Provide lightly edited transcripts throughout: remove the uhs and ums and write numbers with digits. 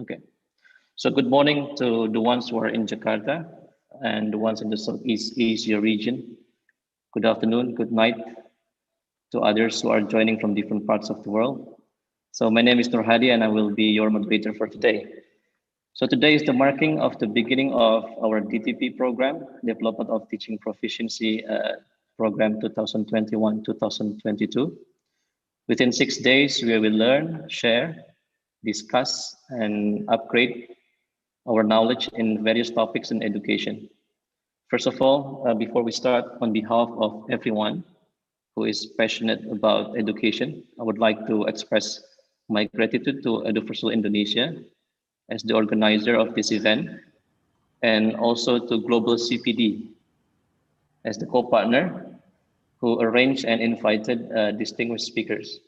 Okay. So good morning to the ones who are in Jakarta and the ones in the Southeast Asia region. Good afternoon, good night to others who are joining from different parts of the world. So my name is Nur Hadi and I will be your moderator for today. So today is the marking of the beginning of our DTP program, Development of Teaching Proficiency Program 2021-2022. Within 6 days, we will learn, share, discuss, and upgrade our knowledge in various topics in education. First of all, before we start, on behalf of everyone who is passionate about education, I would like to express my gratitude to Eduversal Indonesia as the organizer of this event, and also to Global CPD as the co-partner who arranged and invited distinguished speakers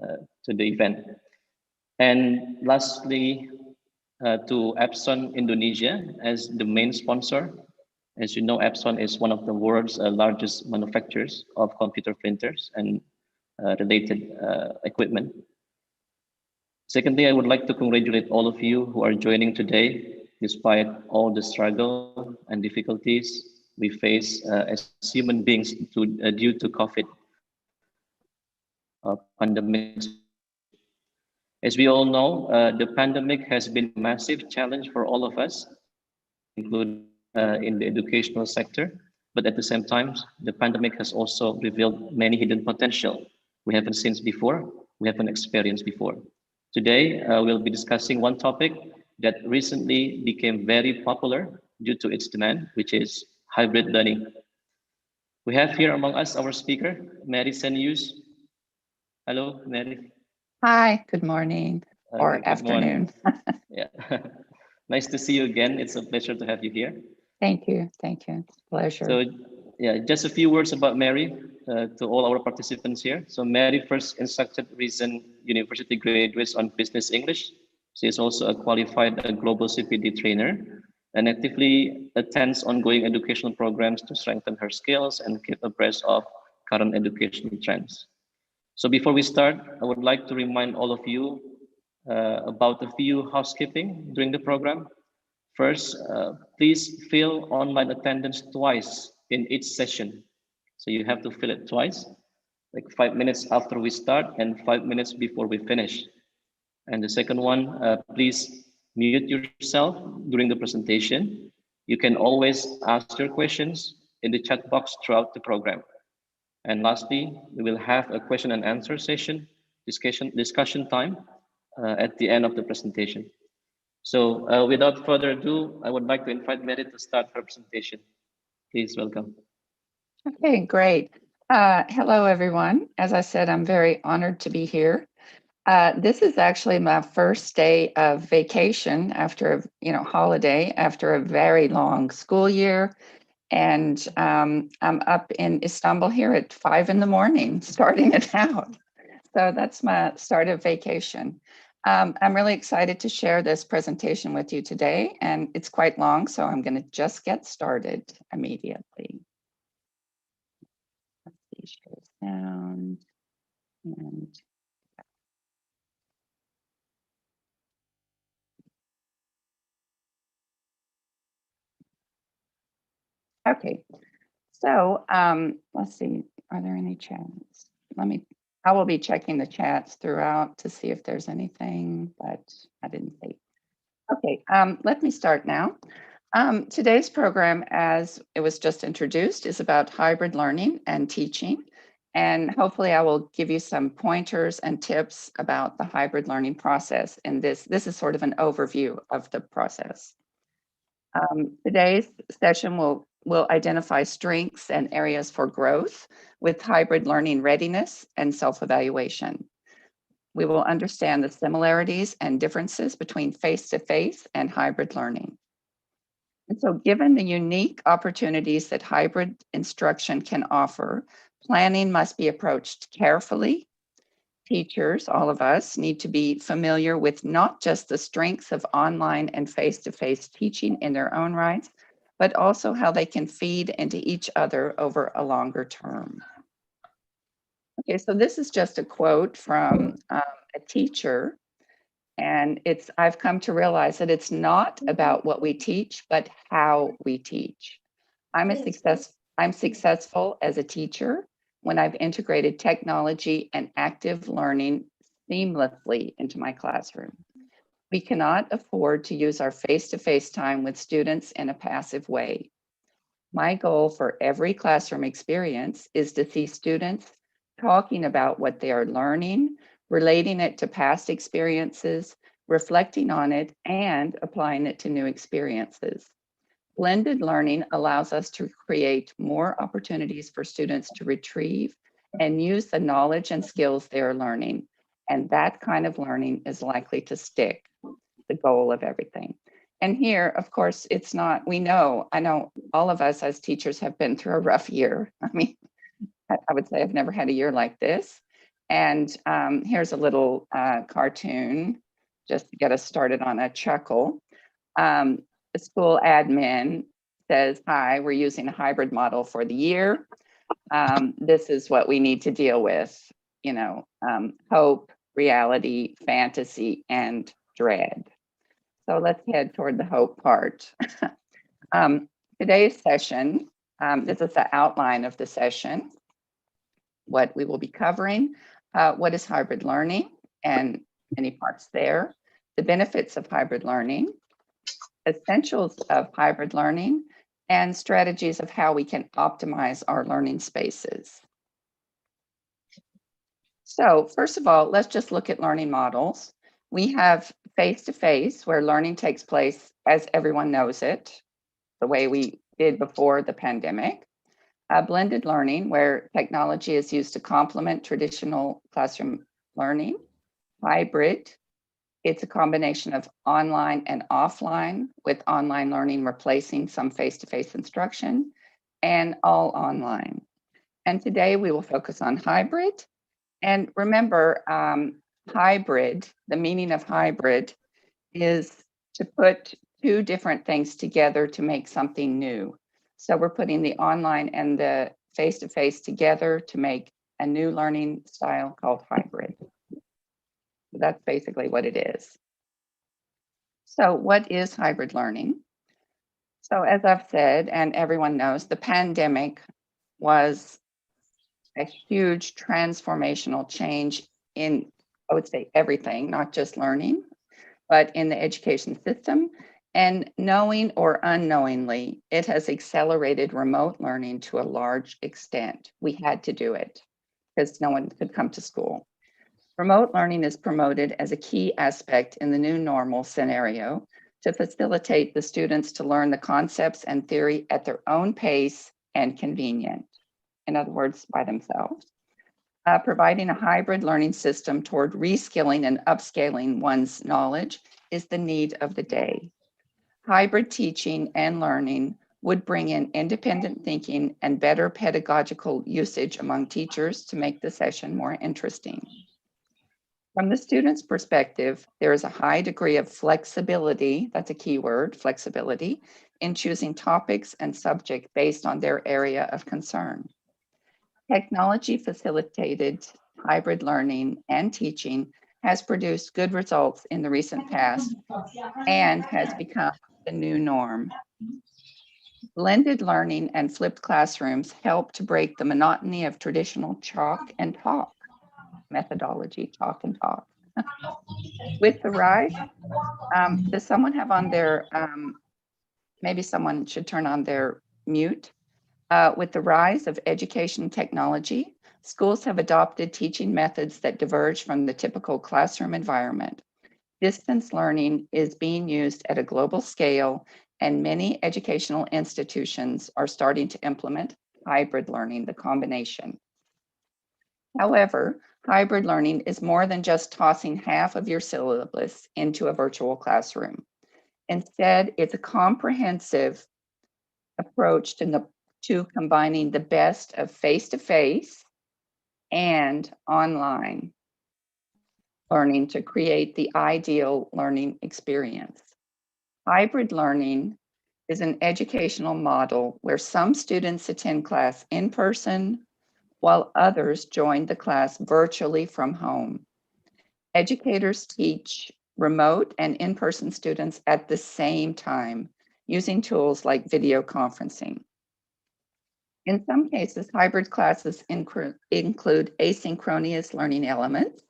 to the event. And lastly, to Epson Indonesia as the main sponsor. As you know, Epson is one of the world's largest manufacturers of computer printers and related equipment. Secondly, I would like to congratulate all of you who are joining today, despite all the struggle and difficulties we face as human beings due to COVID pandemic. As we all know, the pandemic has been a massive challenge for all of us, including in the educational sector. But at the same time, the pandemic has also revealed many hidden potential we haven't seen before, we haven't experienced before. Today, we'll be discussing one topic that recently became very popular due to its demand, which is hybrid learning. We have here among us our speaker, Mary Senius. Hello, Mary. Hi, good morning or afternoon. Morning. Yeah, nice to see you again. It's a pleasure to have you here. Thank you, pleasure. So yeah, just a few words about Mary to all our participants here. So Mary first instructed recent university graduates on business English. She is also a qualified global CPD trainer and actively attends ongoing educational programs to strengthen her skills and keep abreast of current educational trends. So before we start, I would like to remind all of you about a few housekeeping during the program. First, please fill online attendance twice in each session. So you have to fill it twice, like 5 minutes after we start and 5 minutes before we finish. And the second one, please mute yourself during the presentation. You can always ask your questions in the chat box throughout the program. And lastly, we will have a question and answer session, discussion time at the end of the presentation. So without further ado, I would like to invite Mary to start her presentation. Please welcome. Okay, great. Hello, everyone. As I said, I'm very honored to be here. This is actually my first day of vacation after a holiday, after a very long school year. And I'm up in Istanbul here at 5 in the morning, starting it out. So that's my start of vacation. I'm really excited to share this presentation with you today, and it's quite long, so I'm going to just get started immediately. Let's see, share sound and okay. So let's see, are there any chats? I will be checking the chats throughout to see if there's anything, but I didn't see. Okay, let me start now. Today's program, as it was just introduced, is about hybrid learning and teaching. And hopefully I will give you some pointers and tips about the hybrid learning process. And this is sort of an overview of the process. Today's session will identify strengths and areas for growth with hybrid learning readiness and self-evaluation. We will understand the similarities and differences between face-to-face and hybrid learning. And so given the unique opportunities that hybrid instruction can offer, planning must be approached carefully. Teachers, all of us, need to be familiar with not just the strengths of online and face-to-face teaching in their own rights, but also how they can feed into each other over a longer term. Okay, so this is just a quote from a teacher And I've come to realize that it's not about what we teach, but how we teach. I'm successful as a teacher when I've integrated technology and active learning seamlessly into my classroom. We cannot afford to use our face-to-face time with students in a passive way. My goal for every classroom experience is to see students talking about what they are learning, relating it to past experiences, reflecting on it, and applying it to new experiences. Blended learning allows us to create more opportunities for students to retrieve and use the knowledge and skills they are learning. And that kind of learning is likely to stick, the goal of everything. And here, of course, it's not, I know all of us as teachers have been through a rough year. I mean, I would say I've never had a year like this. And here's a little cartoon just to get us started on a chuckle. The school admin says, hi, we're using a hybrid model for the year. This is what we need to deal with, hope, reality, fantasy, and dread. So let's head toward the hope part. Today's session, this is the outline of the session, what we will be covering, what is hybrid learning and any parts there, the benefits of hybrid learning, essentials of hybrid learning, and strategies of how we can optimize our learning spaces. So first of all, let's just look at learning models. We have face-to-face, where learning takes place as everyone knows it, the way we did before the pandemic. Blended learning, where technology is used to complement traditional classroom learning. Hybrid, it's a combination of online and offline, with online learning replacing some face-to-face instruction, and all online. And today we will focus on hybrid. And remember, hybrid, the meaning of hybrid is to put two different things together to make something new. So we're putting the online and the face-to-face together to make a new learning style called hybrid. So that's basically what it is. So what is hybrid learning? So as I've said, and everyone knows, the pandemic was a huge transformational change in, I would say, everything, not just learning, but in the education system. And knowing or unknowingly, it has accelerated remote learning to a large extent. We had to do it because no one could come to school. Remote learning is promoted as a key aspect in the new normal scenario to facilitate the students to learn the concepts and theory at their own pace and convenient. In other words, by themselves. Providing a hybrid learning system toward reskilling and upscaling one's knowledge is the need of the day. Hybrid teaching and learning would bring in independent thinking and better pedagogical usage among teachers to make the session more interesting. From the student's perspective, there is a high degree of flexibility, that's a key word, flexibility, in choosing topics and subject based on their area of concern. Technology facilitated hybrid learning and teaching has produced good results in the recent past and has become the new norm. Blended learning and flipped classrooms help to break the monotony of traditional chalk and talk methodology, chalk and talk. With the rise, does someone have on their, maybe someone should turn on their mute. With the rise of education technology, schools have adopted teaching methods that diverge from the typical classroom environment. Distance learning is being used at a global scale, and many educational institutions are starting to implement hybrid learning, the combination. However, hybrid learning is more than just tossing half of your syllabus into a virtual classroom. Instead, it's a comprehensive approach to combining the best of face-to-face and online learning to create the ideal learning experience. Hybrid learning is an educational model where some students attend class in person while others join the class virtually from home. Educators teach remote and in-person students at the same time using tools like video conferencing. In some cases, hybrid classes include asynchronous learning elements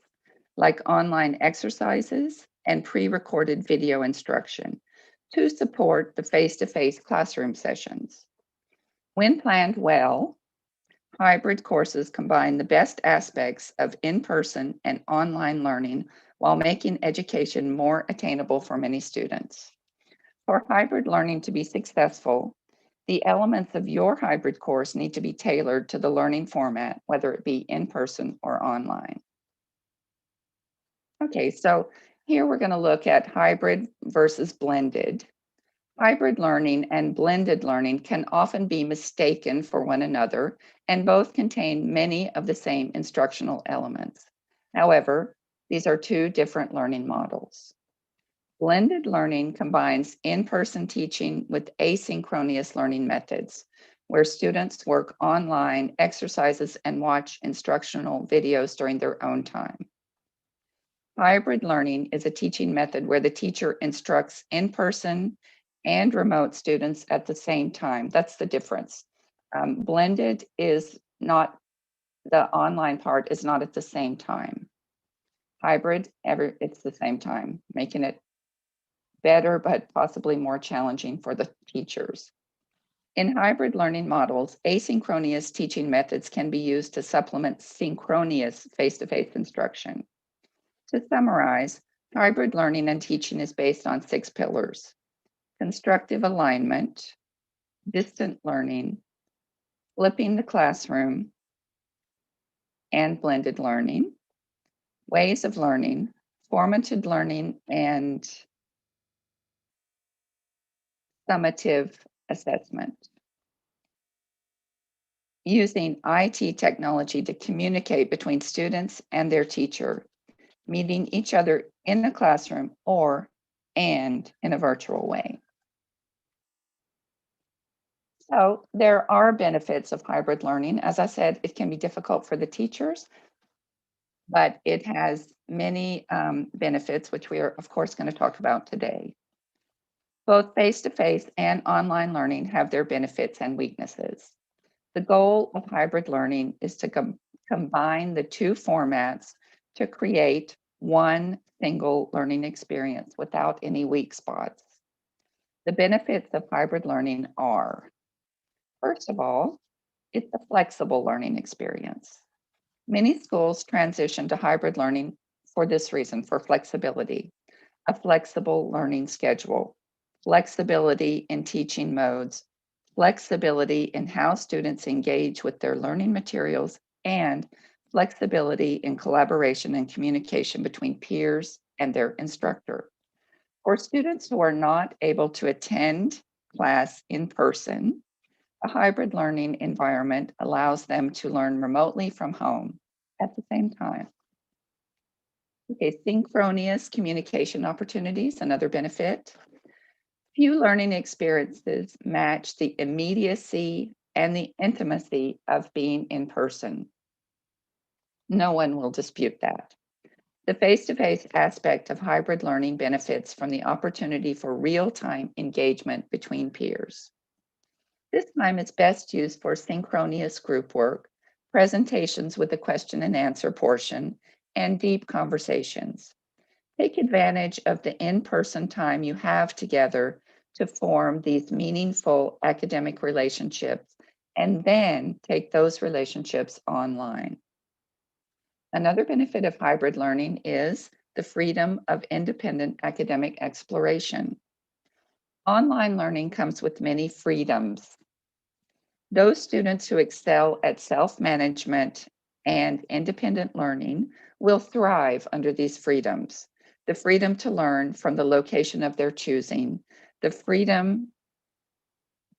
like online exercises and pre-recorded video instruction to support the face-to-face classroom sessions. When planned well, hybrid courses combine the best aspects of in-person and online learning while making education more attainable for many students. For hybrid learning to be successful, the elements of your hybrid course need to be tailored to the learning format, whether it be in person or online. Okay, so here we're going to look at hybrid versus blended. Hybrid learning and blended learning can often be mistaken for one another, and both contain many of the same instructional elements. However, these are two different learning models. Blended learning combines in-person teaching with asynchronous learning methods, where students work online, exercises, and watch instructional videos during their own time. Hybrid learning is a teaching method where the teacher instructs in-person and remote students at the same time. That's the difference. Blended is not, the online part is not at the same time. Hybrid, it's the same time, making it better, but possibly more challenging for the teachers. In hybrid learning models, asynchronous teaching methods can be used to supplement synchronous face-to-face instruction. To summarize, hybrid learning and teaching is based on 6 pillars: constructive alignment, distant learning, flipping the classroom, and blended learning, ways of learning, formative learning, and summative assessment. Using IT technology to communicate between students and their teacher, meeting each other in the classroom and in a virtual way. So there are benefits of hybrid learning. As I said, it can be difficult for the teachers, but it has many benefits, which we are, of course, going to talk about today. Both face-to-face and online learning have their benefits and weaknesses. The goal of hybrid learning is to combine the two formats to create one single learning experience without any weak spots. The benefits of hybrid learning are, first of all, it's a flexible learning experience. Many schools transition to hybrid learning for this reason, for flexibility, a flexible learning schedule, flexibility in teaching modes, flexibility in how students engage with their learning materials, and flexibility in collaboration and communication between peers and their instructor. For students who are not able to attend class in person, a hybrid learning environment allows them to learn remotely from home at the same time. Okay, synchronous communication opportunities, another benefit. Few learning experiences match the immediacy and the intimacy of being in person. No one will dispute that. The face-to-face aspect of hybrid learning benefits from the opportunity for real-time engagement between peers. This time is best used for synchronous group work, presentations with a question and answer portion, and deep conversations. Take advantage of the in-person time you have together to form these meaningful academic relationships, and then take those relationships online. Another benefit of hybrid learning is the freedom of independent academic exploration. Online learning comes with many freedoms. Those students who excel at self-management and independent learning will thrive under these freedoms. The freedom to learn from the location of their choosing, the freedom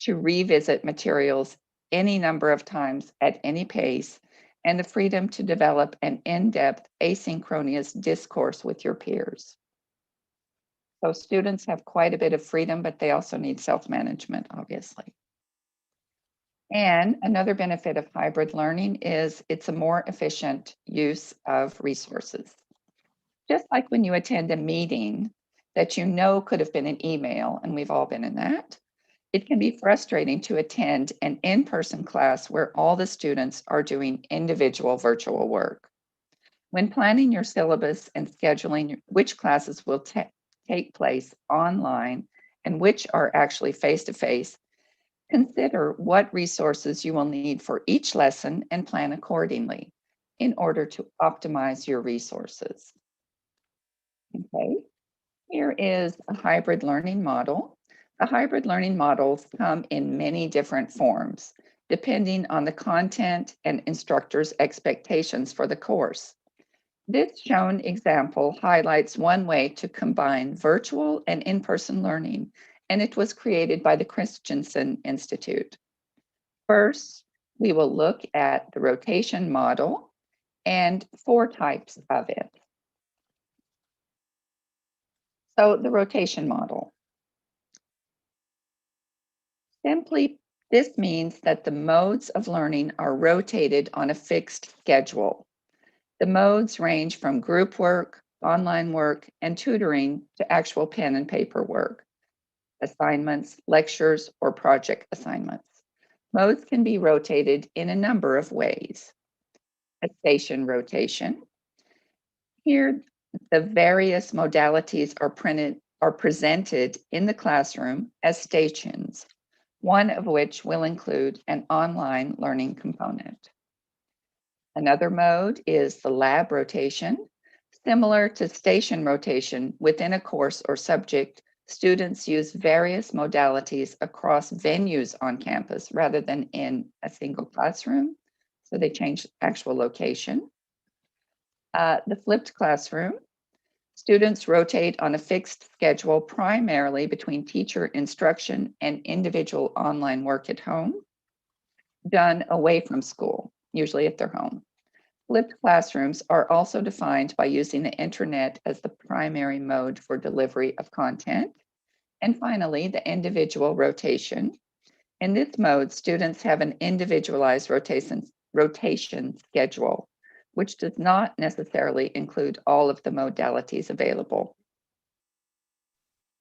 to revisit materials any number of times at any pace, and the freedom to develop an in-depth asynchronous discourse with your peers. So students have quite a bit of freedom, but they also need self-management, obviously. And another benefit of hybrid learning is it's a more efficient use of resources. Just like when you attend a meeting that you know could have been an email, and we've all been in that, it can be frustrating to attend an in-person class where all the students are doing individual virtual work. When planning your syllabus and scheduling which classes will take place online and which are actually face-to-face, consider what resources you will need for each lesson and plan accordingly in order to optimize your resources. Okay, here is a hybrid learning model. The hybrid learning models come in many different forms, depending on the content and instructor's expectations for the course. This shown example highlights one way to combine virtual and in-person learning, and it was created by the Christensen Institute. First, we will look at the rotation model and 4 types of it. So the rotation model. Simply, this means that the modes of learning are rotated on a fixed schedule. The modes range from group work, online work, and tutoring to actual pen and paper work, assignments, lectures, or project assignments. Modes can be rotated in a number of ways. A station rotation. Here, the various modalities are presented in the classroom as stations, one of which will include an online learning component. Another mode is the lab rotation. Similar to station rotation within a course or subject, students use various modalities across venues on campus rather than in a single classroom. So they change actual location. The flipped classroom. Students rotate on a fixed schedule primarily between teacher instruction and individual online work at home, done away from school, usually at their home. Flipped classrooms are also defined by using the internet as the primary mode for delivery of content. And finally, the individual rotation. In this mode, students have an individualized rotation schedule, which does not necessarily include all of the modalities available.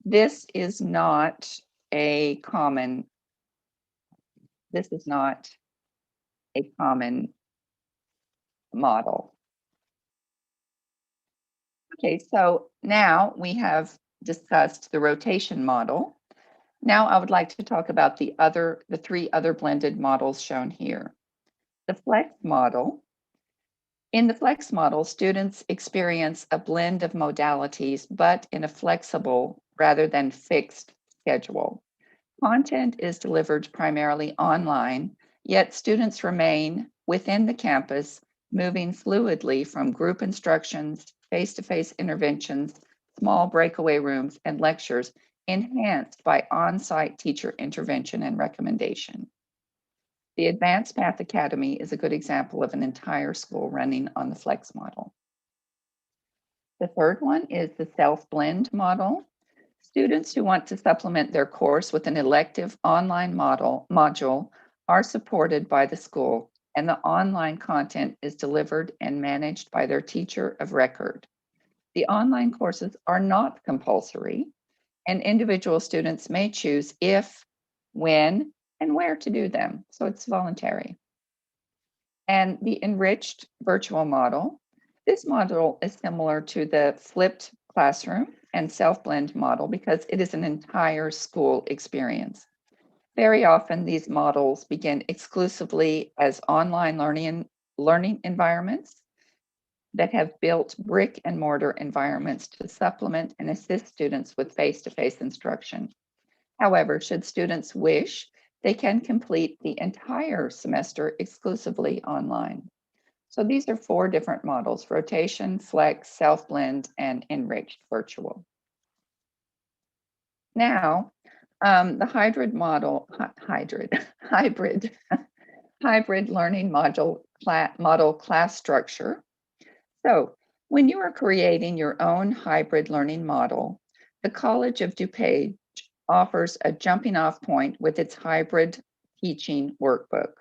This is not a common model. Okay, so now we have discussed the rotation model. Now I would like to talk about the 3 other blended models shown here. The flex model. In the flex model, students experience a blend of modalities, but in a flexible rather than fixed schedule. Content is delivered primarily online, yet students remain within the campus, moving fluidly from group instructions, face-to-face interventions, small breakaway rooms, and lectures, enhanced by on-site teacher intervention and recommendation. The Advanced Math Academy is a good example of an entire school running on the flex model. The third one is the self-blend model. Students who want to supplement their course with an elective online module are supported by the school, and the online content is delivered and managed by their teacher of record. The online courses are not compulsory, and individual students may choose if, when, and where to do them, so it's voluntary. And the enriched virtual model. This model is similar to the flipped classroom and self-blend model because it is an entire school experience. Very often, these models begin exclusively as online learning environments that have built brick and mortar environments to supplement and assist students with face-to-face instruction. However, should students wish, they can complete the entire semester exclusively online. So these are 4 different models: rotation, flex, self-blend, and enriched virtual. Now, the hybrid learning model class structure. So when you are creating your own hybrid learning model, the College of DuPage offers a jumping off point with its hybrid teaching workbook.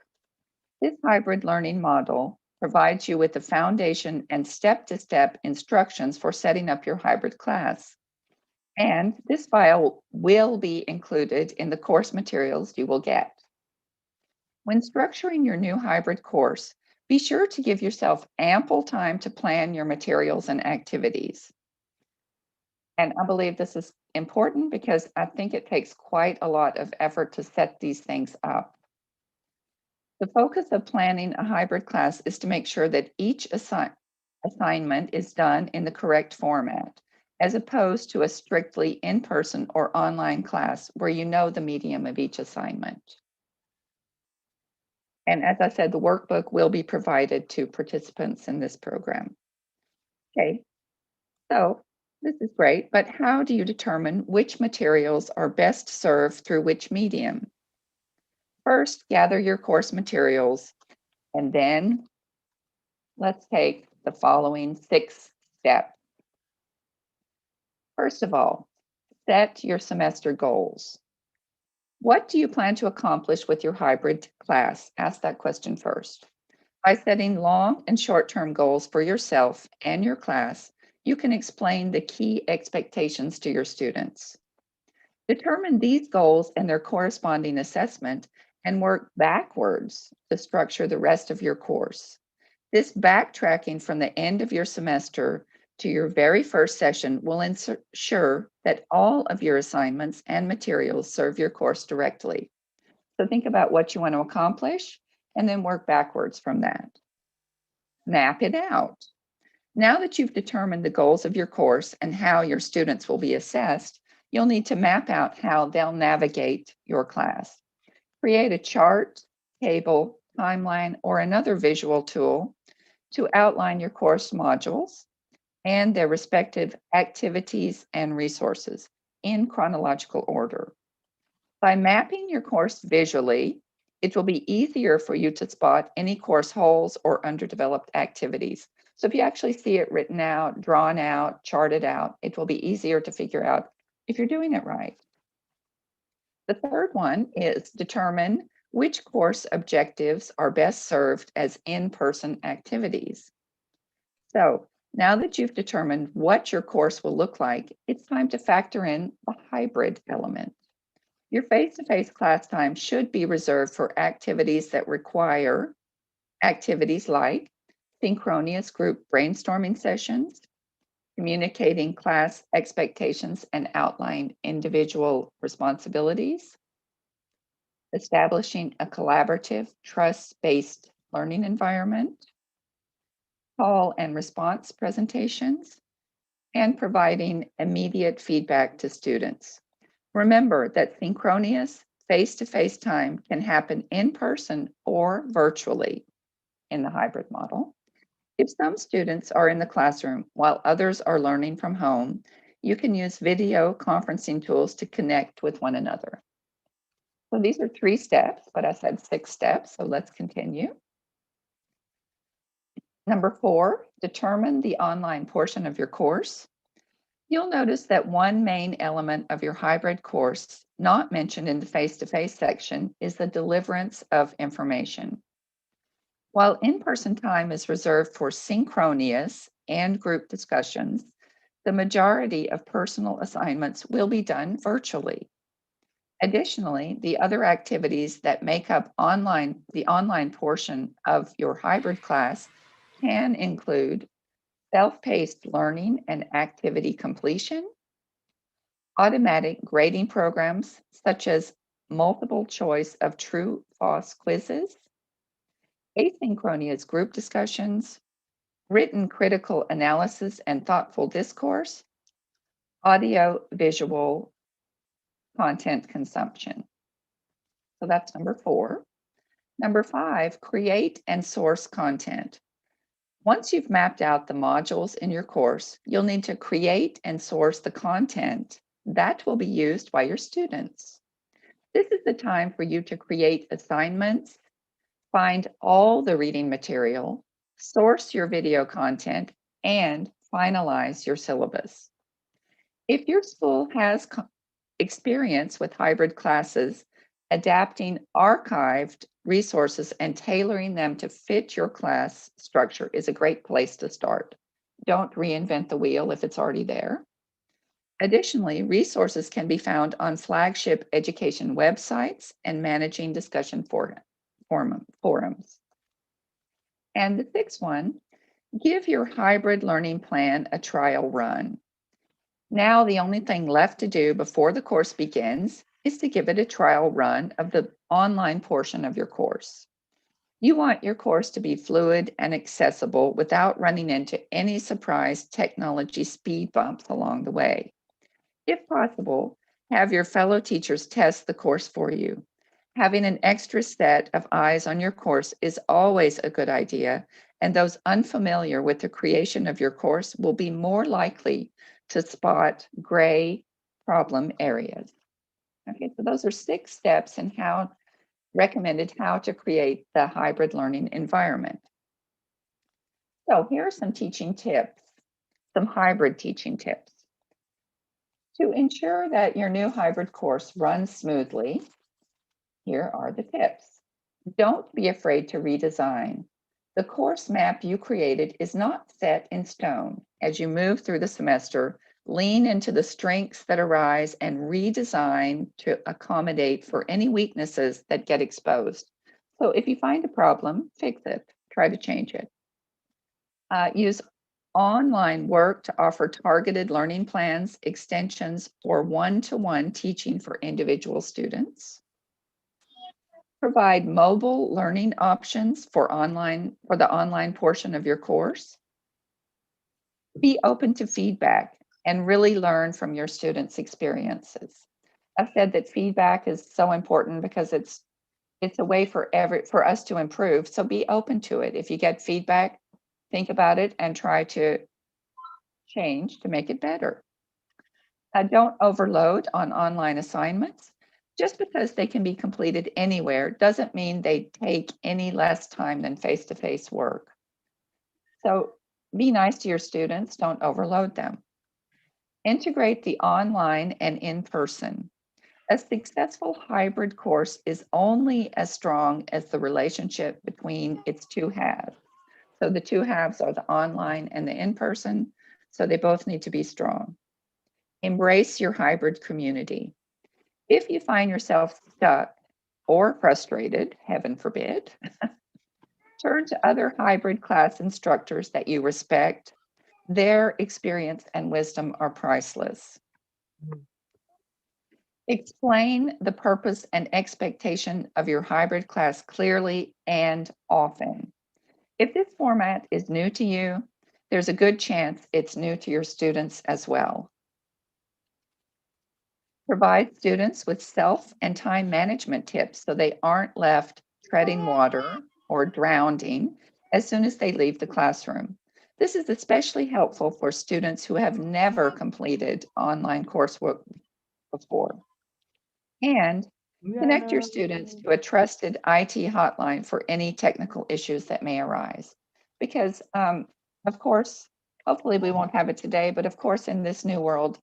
This hybrid learning model provides you with the foundation and step-to-step instructions for setting up your hybrid class. And this file will be included in the course materials you will get. When structuring your new hybrid course, be sure to give yourself ample time to plan your materials and activities. And I believe this is important because I think it takes quite a lot of effort to set these things up. The focus of planning a hybrid class is to make sure that each assignment is done in the correct format, as opposed to a strictly in-person or online class where you know the medium of each assignment. And as I said, the workbook will be provided to participants in this program. Okay, so this is great, but how do you determine which materials are best served through which medium? First, gather your course materials, and then let's take the following 6 steps. First of all, set your semester goals. What do you plan to accomplish with your hybrid class? Ask that question first. By setting long and short-term goals for yourself and your class, you can explain the key expectations to your students. Determine these goals and their corresponding assessment and work backwards to structure the rest of your course. This backtracking from the end of your semester to your very first session will ensure that all of your assignments and materials serve your course directly. So think about what you want to accomplish and then work backwards from that. Map it out. Now that you've determined the goals of your course and how your students will be assessed, you'll need to map out how they'll navigate your class. Create a chart, table, timeline, or another visual tool to outline your course modules and their respective activities and resources in chronological order. By mapping your course visually, it will be easier for you to spot any course holes or underdeveloped activities. So if you actually see it written out, drawn out, charted out, it will be easier to figure out if you're doing it right. The third one is determine which course objectives are best served as in-person activities. So now that you've determined what your course will look like, it's time to factor in the hybrid element. Your face-to-face class time should be reserved for activities that require activities like synchronous group brainstorming sessions, communicating class expectations and outline individual responsibilities, establishing a collaborative, trust-based learning environment, call and response presentations, and providing immediate feedback to students. Remember that synchronous face-to-face time can happen in person or virtually in the hybrid model. If some students are in the classroom while others are learning from home, you can use video conferencing tools to connect with one another. So these are 3 steps, but I said 6 steps, so let's continue. Number 4, determine the online portion of your course. You'll notice that one main element of your hybrid course, not mentioned in the face-to-face section, is the deliverance of information. While in-person time is reserved for synchronous and group discussions, the majority of personal assignments will be done virtually. Additionally, the other activities that make up the online portion of your hybrid class can include self-paced learning and activity completion, automatic grading programs such as multiple choice of true-false quizzes, asynchronous group discussions, written critical analysis and thoughtful discourse, audio-visual content consumption. So that's number 4. Number 5, create and source content. Once you've mapped out the modules in your course, you'll need to create and source the content that will be used by your students. This is the time for you to create assignments, find all the reading material, source your video content, and finalize your syllabus. If your school has experience with hybrid classes, adapting archived resources and tailoring them to fit your class structure is a great place to start. Don't reinvent the wheel if it's already there. Additionally, resources can be found on flagship education websites and managing discussion forums. And the sixth one, give your hybrid learning plan a trial run. Now, the only thing left to do before the course begins is to give it a trial run of the online portion of your course. You want your course to be fluid and accessible without running into any surprise technology speed bumps along the way. If possible, have your fellow teachers test the course for you. Having an extra set of eyes on your course is always a good idea, and those unfamiliar with the creation of your course will be more likely to spot gray problem areas. Okay, so those are 6 steps in how to create the hybrid learning environment. So here are some teaching tips, some hybrid teaching tips. To ensure that your new hybrid course runs smoothly, here are the tips. Don't be afraid to redesign. The course map you created is not set in stone. As you move through the semester, lean into the strengths that arise and redesign to accommodate for any weaknesses that get exposed. So if you find a problem, fix it, try to change it. Use online work to offer targeted learning plans, extensions, or one-to-one teaching for individual students. Provide mobile learning options for the online portion of your course. Be open to feedback and really learn from your students' experiences. I've said that feedback is so important because it's a way for us to improve. So be open to it. If you get feedback, think about it and try to change to make it better. Don't overload on online assignments. Just because they can be completed anywhere doesn't mean they take any less time than face-to-face work. So be nice to your students, don't overload them. Integrate the online and in-person. A successful hybrid course is only as strong as the relationship between its 2 halves. So the 2 halves are the online and the in-person, so they both need to be strong. Embrace your hybrid community. If you find yourself stuck or frustrated, heaven forbid, turn to other hybrid class instructors that you respect. Their experience and wisdom are priceless. Explain the purpose and expectation of your hybrid class clearly and often. If this format is new to you, there's a good chance it's new to your students as well. Provide students with self and time management tips so they aren't left treading water or drowning as soon as they leave the classroom. This is especially helpful for students who have never completed online coursework before. And connect your students to a trusted IT hotline for any technical issues that may arise. Because, of course, hopefully we won't have it today, but of course, in this new world,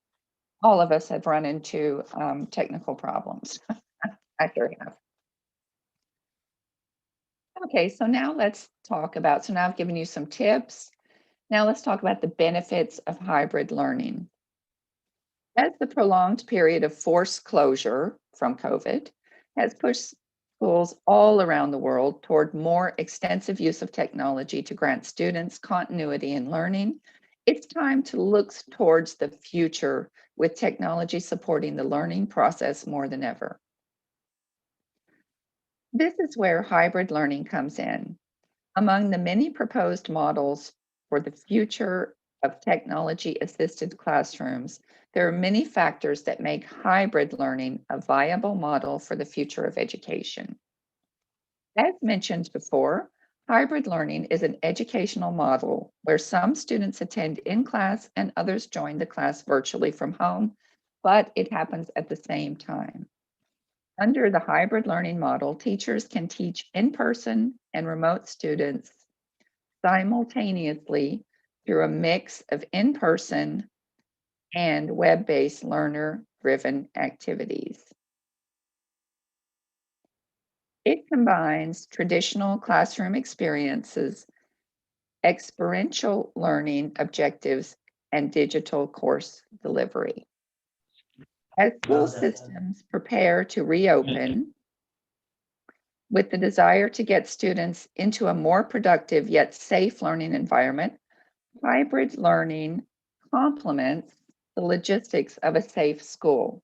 all of us have run into technical problems. I sure have. Okay, so now let's talk about, so now I've given you some tips. Now let's talk about the benefits of hybrid learning. As the prolonged period of forced closure from COVID has pushed schools all around the world toward more extensive use of technology to grant students continuity in learning, it's time to look towards the future with technology supporting the learning process more than ever. This is where hybrid learning comes in. Among the many proposed models for the future of technology-assisted classrooms, there are many factors that make hybrid learning a viable model for the future of education. As mentioned before, hybrid learning is an educational model where some students attend in class and others join the class virtually from home, but it happens at the same time. Under the hybrid learning model, teachers can teach in person and remote students simultaneously through a mix of in-person and web-based learner-driven activities. It combines traditional classroom experiences, experiential learning objectives, and digital course delivery. As school systems prepare to reopen, with the desire to get students into a more productive yet safe learning environment, hybrid learning complements the logistics of a safe school.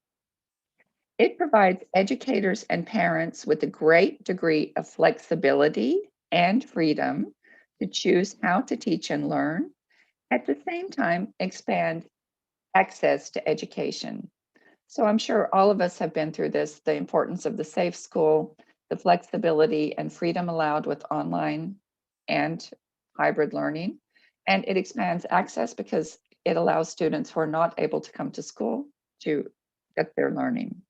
It provides educators and parents with a great degree of flexibility and freedom to choose how to teach and learn, at the same time expand access to education. So I'm sure all of us have been through this, the importance of the safe school, the flexibility and freedom allowed with online and hybrid learning. And it expands access because it allows students who are not able to come to school to get their learning.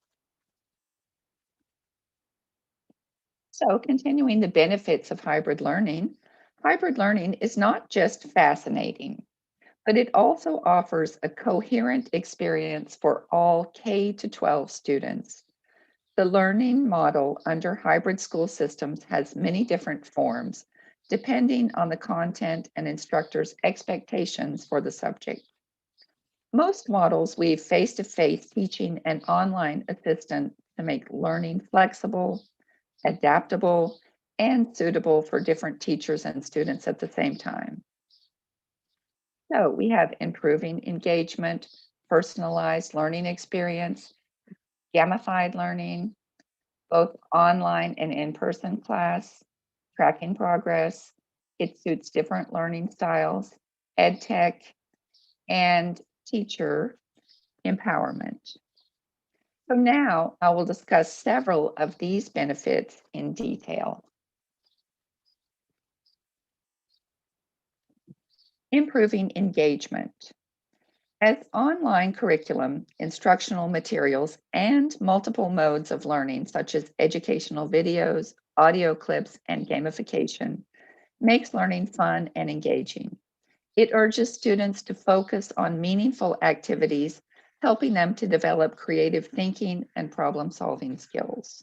So continuing the benefits of hybrid learning is not just fascinating, but it also offers a coherent experience for all K to 12 students. The learning model under hybrid school systems has many different forms, depending on the content and instructors' expectations for the subject. Most models weave face-to-face teaching and online assistance to make learning flexible, adaptable, and suitable for different teachers and students at the same time. So we have improving engagement, personalized learning experience, gamified learning, both online and in-person class, tracking progress. It suits different learning styles, ed tech, and teacher empowerment. So now I will discuss several of these benefits in detail. Improving engagement. As online curriculum, instructional materials, and multiple modes of learning, such as educational videos, audio clips, and gamification, makes learning fun and engaging. It urges students to focus on meaningful activities, helping them to develop creative thinking and problem-solving skills.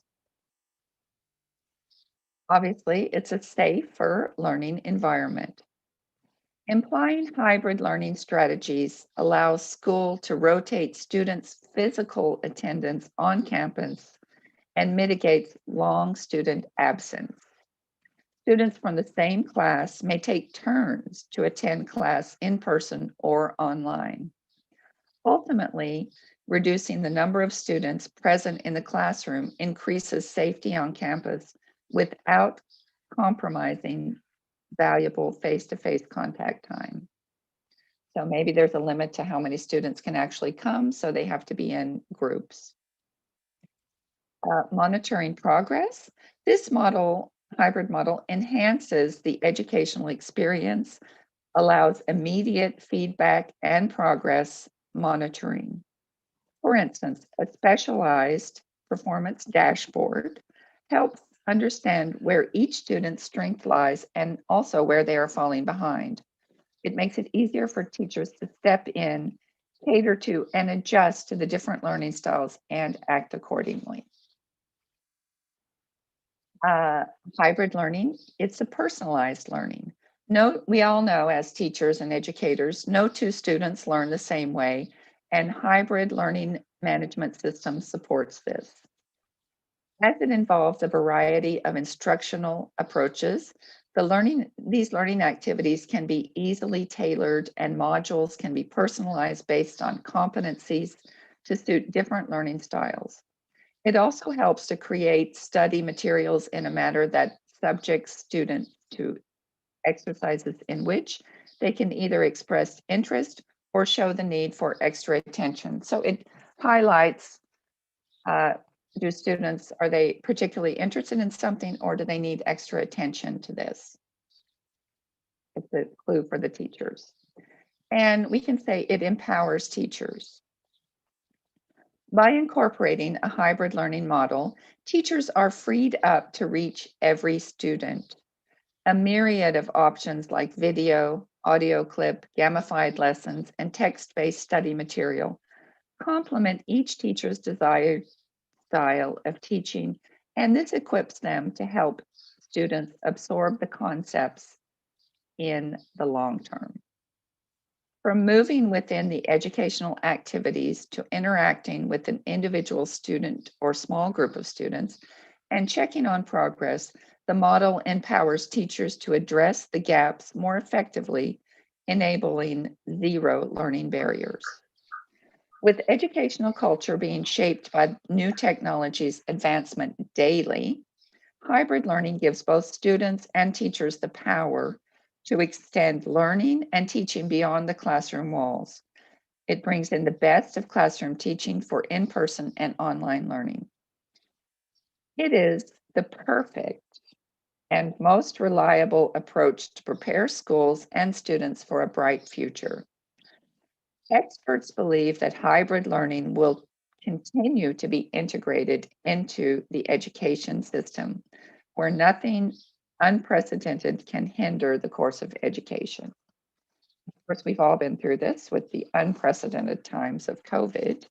Obviously, it's a safer learning environment. Employing hybrid learning strategies allows school to rotate students' physical attendance on campus and mitigates long student absence. Students from the same class may take turns to attend class in person or online. Ultimately, reducing the number of students present in the classroom increases safety on campus without compromising valuable face-to-face contact time. So maybe there's a limit to how many students can actually come, so they have to be in groups. Monitoring progress. This model, hybrid model, enhances the educational experience, allows immediate feedback and progress monitoring. For instance, a specialized performance dashboard helps understand where each student's strength lies and also where they are falling behind. It makes it easier for teachers to step in, cater to, and adjust to the different learning styles and act accordingly. Hybrid learning, it's a personalized learning. We all know as teachers and educators, no two students learn the same way, and hybrid learning management system supports this. As it involves a variety of instructional approaches, these learning activities can be easily tailored and modules can be personalized based on competencies to suit different learning styles. It also helps to create study materials in a manner that subjects students to exercises in which they can either express interest or show the need for extra attention. So it highlights, are they particularly interested in something or do they need extra attention to this? It's a clue for the teachers. And we can say it empowers teachers. By incorporating a hybrid learning model, teachers are freed up to reach every student. A myriad of options like video, audio clip, gamified lessons, and text-based study material complement each teacher's desired style of teaching And this equips them to help students absorb the concepts in the long term. From moving within the educational activities to interacting with an individual student or small group of students and checking on progress, the model empowers teachers to address the gaps more effectively, enabling zero learning barriers. With educational culture being shaped by new technologies' advancement daily, hybrid learning gives both students and teachers the power to extend learning and teaching beyond the classroom walls. It brings in the best of classroom teaching for in-person and online learning. It is the perfect and most reliable approach to prepare schools and students for a bright future. Experts believe that hybrid learning will continue to be integrated into the education system, where nothing unprecedented can hinder the course of education. Of course, we've all been through this with the unprecedented times of COVID.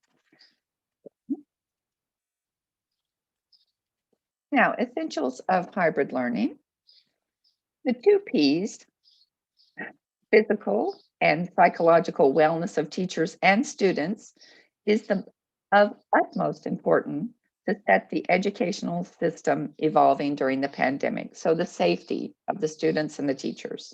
Now, essentials of hybrid learning. The 2 Ps, physical and psychological wellness of teachers and students, is of utmost importance to set the educational system evolving during the pandemic. So the safety of the students and the teachers.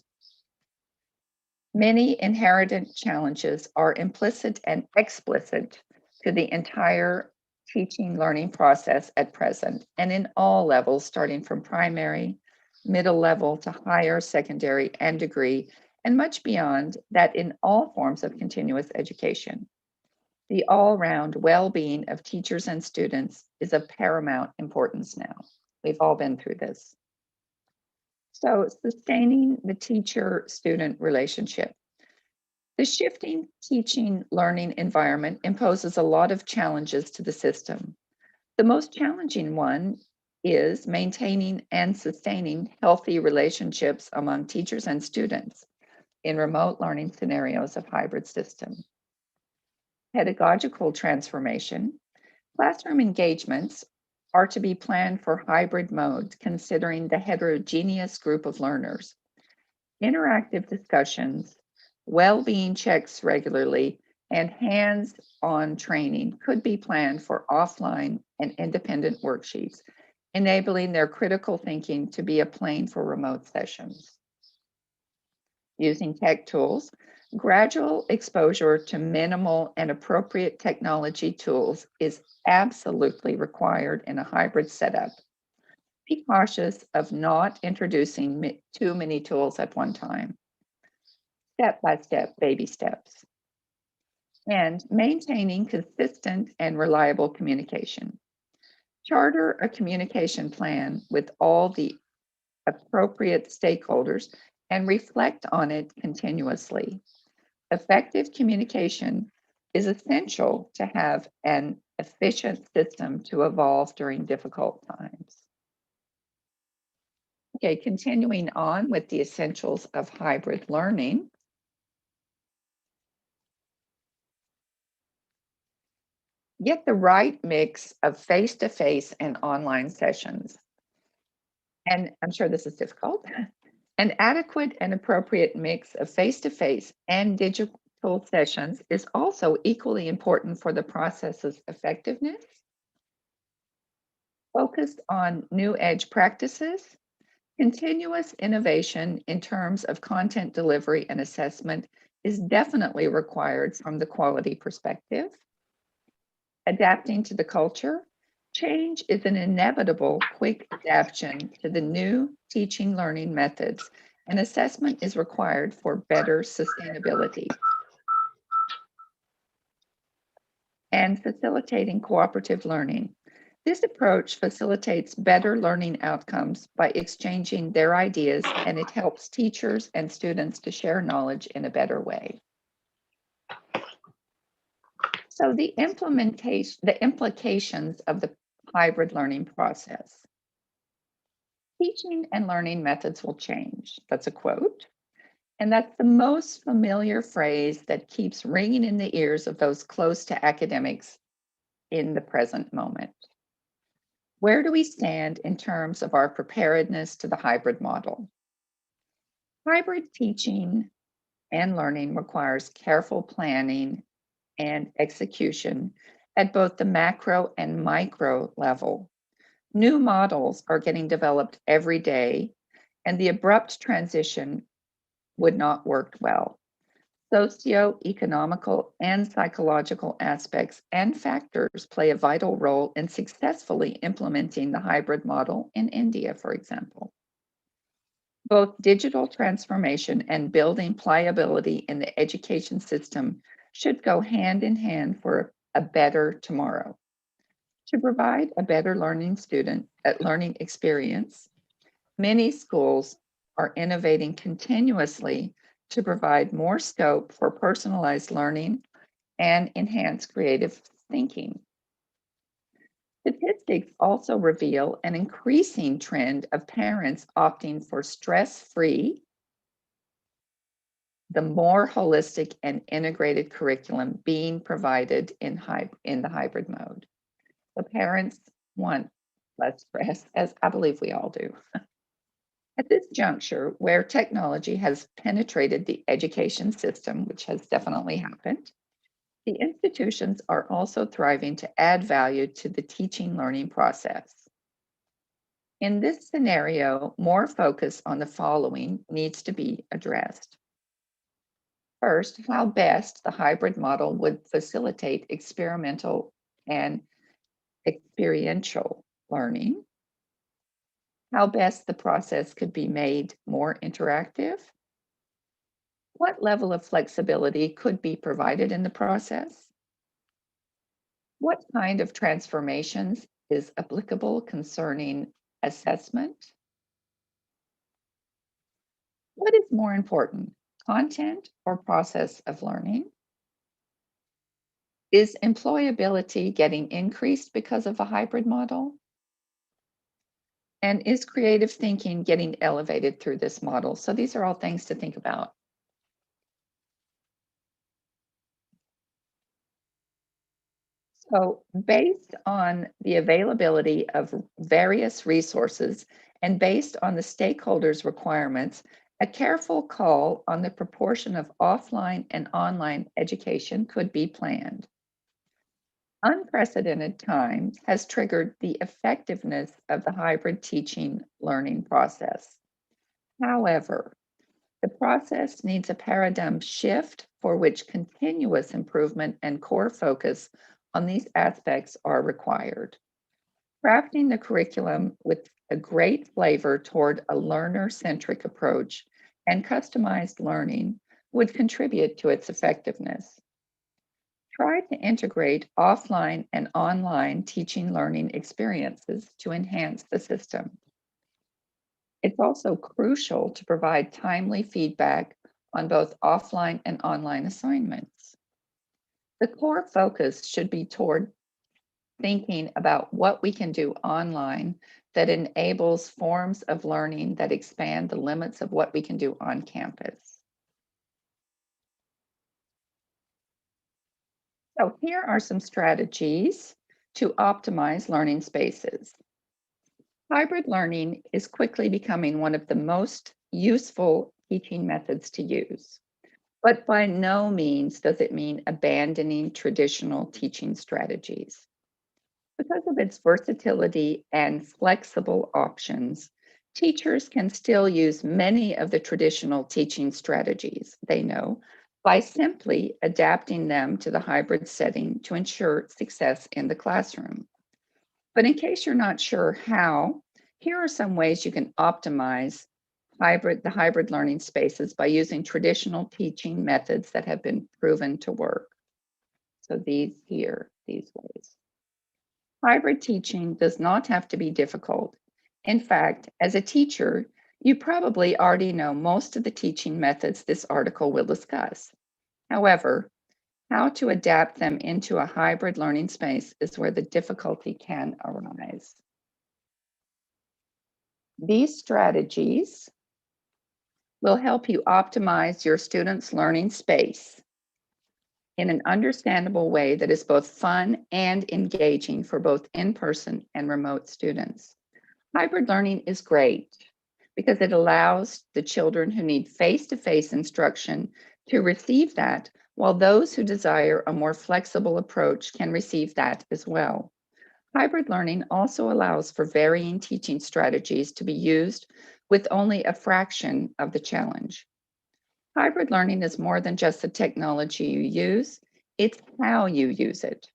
Many inherent challenges are implicit and explicit to the entire teaching learning process at present and in all levels, starting from primary, middle level to higher, secondary, and degree, and much beyond that in all forms of continuous education. The all-round well-being of teachers and students is of paramount importance now. We've all been through this. So, sustaining the teacher-student relationship. The shifting teaching learning environment imposes a lot of challenges to the system. The most challenging one is maintaining and sustaining healthy relationships among teachers and students in remote learning scenarios of hybrid system. Pedagogical transformation. Classroom engagements are to be planned for hybrid mode, considering the heterogeneous group of learners. Interactive discussions, well-being checks regularly, and hands-on training could be planned for offline and independent worksheets, enabling their critical thinking to be a plane for remote sessions. Using tech tools, gradual exposure to minimal and appropriate technology tools is absolutely required in a hybrid setup. Be cautious of not introducing too many tools at one time. Step-by-step, baby steps. And maintaining consistent and reliable communication. Charter a communication plan with all the appropriate stakeholders and reflect on it continuously. Effective communication is essential to have an efficient system to evolve during difficult times. Okay, continuing on with the essentials of hybrid learning. Get the right mix of face-to-face and online sessions. And I'm sure this is difficult. An adequate and appropriate mix of face-to-face and digital sessions is also equally important for the process's effectiveness. Focused on new edge practices, continuous innovation in terms of content delivery and assessment is definitely required from the quality perspective. Adapting to the culture, change is an inevitable quick adaptation to the new teaching learning methods, and assessment is required for better sustainability. And facilitating cooperative learning. This approach facilitates better learning outcomes by exchanging their ideas, and it helps teachers and students to share knowledge in a better way. So the implications of the hybrid learning process. Teaching and learning methods will change. That's a quote. And that's the most familiar phrase that keeps ringing in the ears of those close to academics in the present moment. Where do we stand in terms of our preparedness to the hybrid model? Hybrid teaching and learning requires careful planning and execution at both the macro and micro level. New models are getting developed every day, and the abrupt transition would not work well. Socio-economical and psychological aspects and factors play a vital role in successfully implementing the hybrid model in India, for example. Both digital transformation and building pliability in the education system should go hand in hand for a better tomorrow. To provide a better learning experience, many schools are innovating continuously to provide more scope for personalized learning and enhance creative thinking. Statistics also reveal an increasing trend of parents opting for stress-free, the more holistic and integrated curriculum being provided in the hybrid mode. The parents want less stress, as I believe we all do. At this juncture, where technology has penetrated the education system, which has definitely happened, the institutions are also thriving to add value to the teaching learning process. In this scenario, more focus on the following needs to be addressed. First, how best the hybrid model would facilitate experimental and experiential learning. How best the process could be made more interactive. What level of flexibility could be provided in the process? What kind of transformations is applicable concerning assessment? What is more important, content or process of learning? Is employability getting increased because of a hybrid model? And is creative thinking getting elevated through this model? So these are all things to think about. So based on the availability of various resources and based on the stakeholders' requirements, a careful call on the proportion of offline and online education could be planned. Unprecedented times has triggered the effectiveness of the hybrid teaching learning process. However, the process needs a paradigm shift for which continuous improvement and core focus on these aspects are required. Crafting the curriculum with a great flavor toward a learner-centric approach and customized learning would contribute to its effectiveness. Try to integrate offline and online teaching learning experiences to enhance the system. It's also crucial to provide timely feedback on both offline and online assignments. The core focus should be toward thinking about what we can do online that enables forms of learning that expand the limits of what we can do on campus. So here are some strategies to optimize learning spaces. Hybrid learning is quickly becoming one of the most useful teaching methods to use, but by no means does it mean abandoning traditional teaching strategies. Because of its versatility and flexible options, teachers can still use many of the traditional teaching strategies they know by simply adapting them to the hybrid setting to ensure success in the classroom. But in case you're not sure how, here are some ways you can optimize the hybrid learning spaces by using traditional teaching methods that have been proven to work. So these ways. Hybrid teaching does not have to be difficult. In fact, as a teacher, you probably already know most of the teaching methods this article will discuss. However, how to adapt them into a hybrid learning space is where the difficulty can arise. These strategies will help you optimize your students' learning space. in an understandable way that is both fun and engaging for both in-person and remote students. Hybrid learning is great because it allows the children who need face-to-face instruction to receive that, while those who desire a more flexible approach can receive that as well. Hybrid learning also allows for varying teaching strategies to be used with only a fraction of the challenge. Hybrid learning is more than just the technology you use, it's how you use it.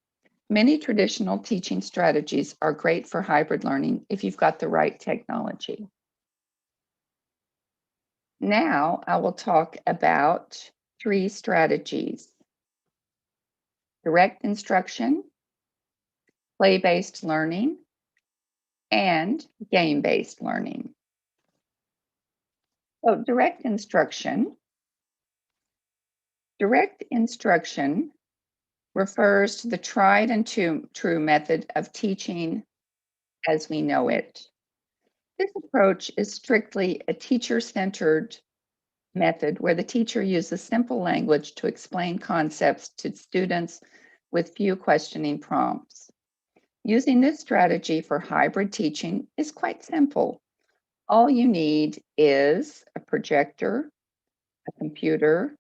Many traditional teaching strategies are great for hybrid learning if you've got the right technology. Now I will talk about 3 strategies: direct instruction, play-based learning, and game-based learning. So direct instruction refers to the tried and true method of teaching as we know it. This approach is strictly a teacher-centered method where the teacher uses simple language to explain concepts to students with few questioning prompts. Using this strategy for hybrid teaching is quite simple. All you need is a projector, a computer,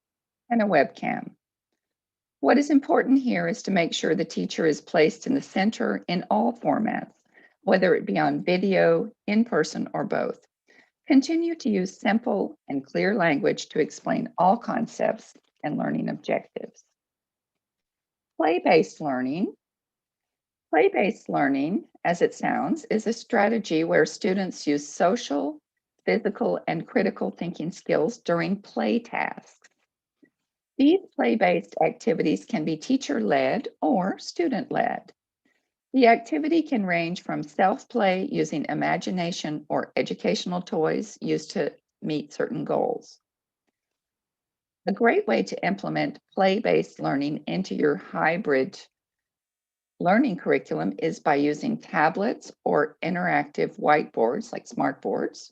and a webcam. What is important here is to make sure the teacher is placed in the center in all formats, whether it be on video, in person, or both. Continue to use simple and clear language to explain all concepts and learning objectives. Play-based learning. Play-based learning, as it sounds, is a strategy where students use social, physical, and critical thinking skills during play tasks. These play-based activities can be teacher-led or student-led. The activity can range from self-play using imagination or educational toys used to meet certain goals. A great way to implement play-based learning into your hybrid learning curriculum is by using tablets or interactive whiteboards like smartboards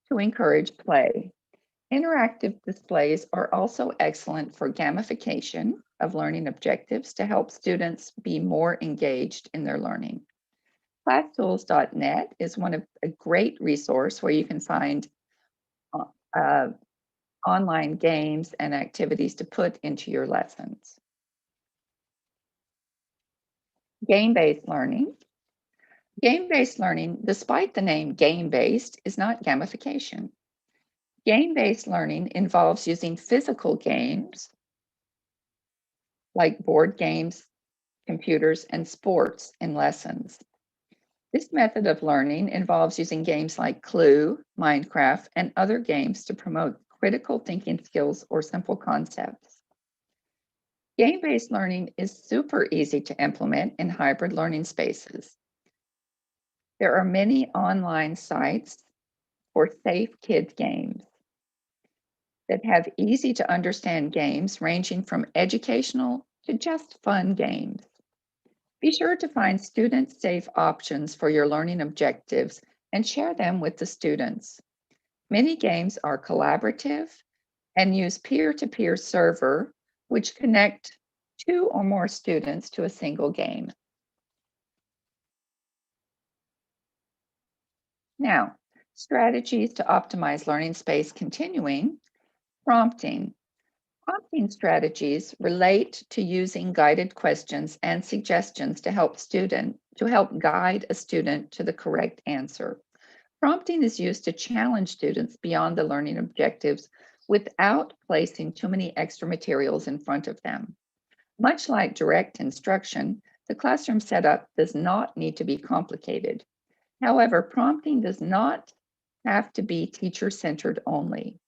to encourage play. Interactive displays are also excellent for gamification of learning objectives to help students be more engaged in their learning. ClassTools.net is a great resource where you can find online games and activities to put into your lessons. Game-based learning. Game-based learning, despite the name game-based, is not gamification. Game-based learning involves using physical games like board games, computers, and sports in lessons. This method of learning involves using games like Clue, Minecraft, and other games to promote critical thinking skills or simple concepts. Game-based learning is super easy to implement in hybrid learning spaces. There are many online sites for safe kids games that have easy to understand games ranging from educational to just fun games. Be sure to find student-safe options for your learning objectives and share them with the students. Many games are collaborative and use peer-to-peer server, which connect 2 or more students to a single game. Now, strategies to optimize learning space continuing. Prompting. Prompting strategies relate to using guided questions and suggestions to help guide a student to the correct answer. Prompting is used to challenge students beyond the learning objectives without placing too many extra materials in front of them. Much like direct instruction, the classroom setup does not need to be complicated. However, prompting does not have to be teacher-centered only.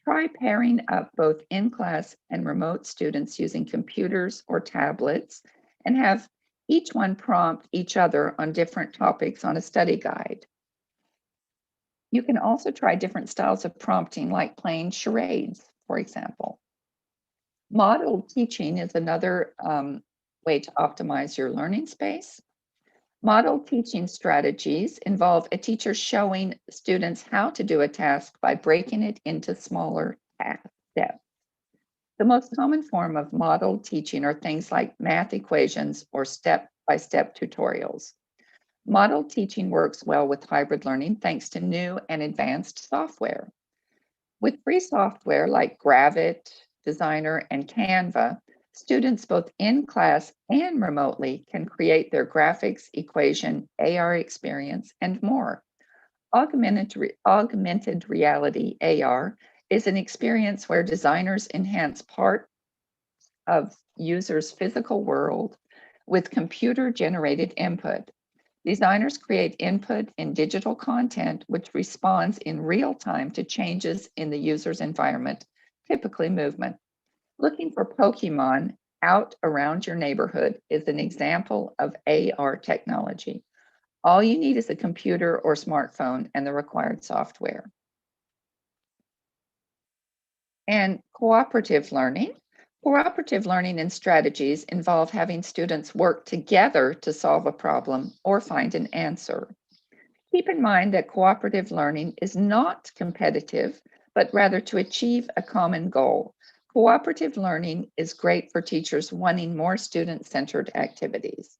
Try pairing up both in-class and remote students using computers or tablets and have each one prompt each other on different topics on a study guide. You can also try different styles of prompting, like playing charades, for example. Modeled teaching is another way to optimize your learning space. Model teaching strategies involve a teacher showing students how to do a task by breaking it into smaller task steps. The most common form of modeled teaching are things like math equations or step-by-step tutorials. Model teaching works well with hybrid learning thanks to new and advanced software. With free software like Gravit, Designer, and Canva, students both in class and remotely can create their graphics, equation, AR experience, and more. Augmented reality, AR, is an experience where designers enhance part of users' physical world with computer-generated input. Designers create input in digital content which responds in real time to changes in the user's environment, typically movement. Looking for Pokemon out around your neighborhood is an example of AR technology. All you need is a computer or smartphone and the required software. And cooperative learning. Cooperative learning and strategies involve having students work together to solve a problem or find an answer. Keep in mind that cooperative learning is not competitive, but rather to achieve a common goal. Cooperative learning is great for teachers wanting more student-centered activities.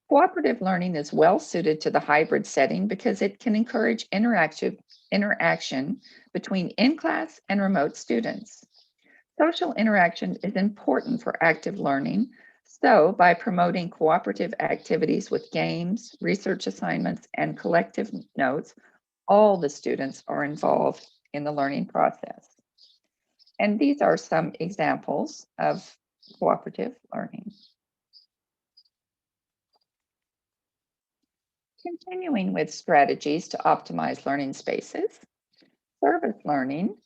Cooperative learning is well suited to the hybrid setting because it can encourage interaction between in-class and remote students. Social interaction is important for active learning, so by promoting cooperative activities with games, research assignments, and collective notes, all the students are involved in the learning process. And these are some examples of cooperative learning. Continuing with strategies to optimize learning spaces, service learning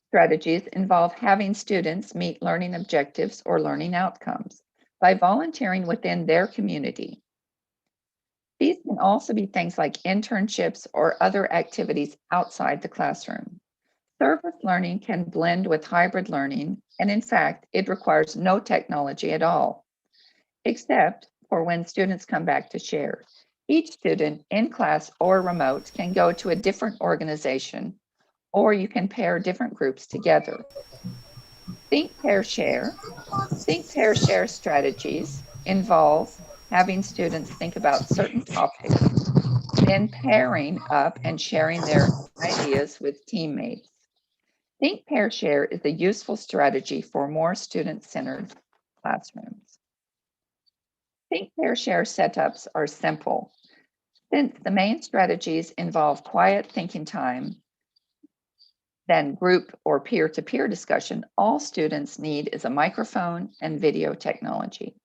strategies involve having students meet learning objectives or learning outcomes by volunteering within their community. These can also be things like internships or other activities outside the classroom. Service learning can blend with hybrid learning, and in fact, it requires no technology at all, except for when students come back to share. Each student in class or remote can go to a different organization, or you can pair different groups together. Think, pair, share. Think, pair, share strategies involve having students think about certain topics, then pairing up and sharing their ideas with teammates. Think, pair, share is a useful strategy for more student-centered classrooms. Think, pair, share setups are simple. Since the main strategies involve quiet thinking time, then group or peer-to-peer discussion, all students need is a microphone and video technology.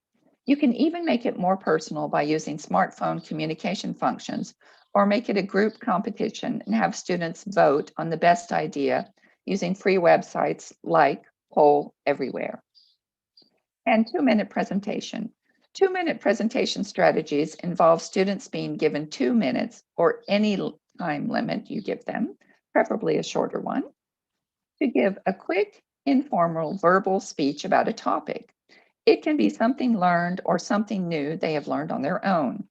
You can even make it more personal by using smartphone communication functions or make it a group competition and have students vote on the best idea using free websites like Poll Everywhere. And 2-minute presentation. 2-minute presentation strategies involve students being given 2 minutes or any time limit you give them, preferably a shorter one, to give a quick, informal verbal speech about a topic. It can be something learned or something new they have learned on their own.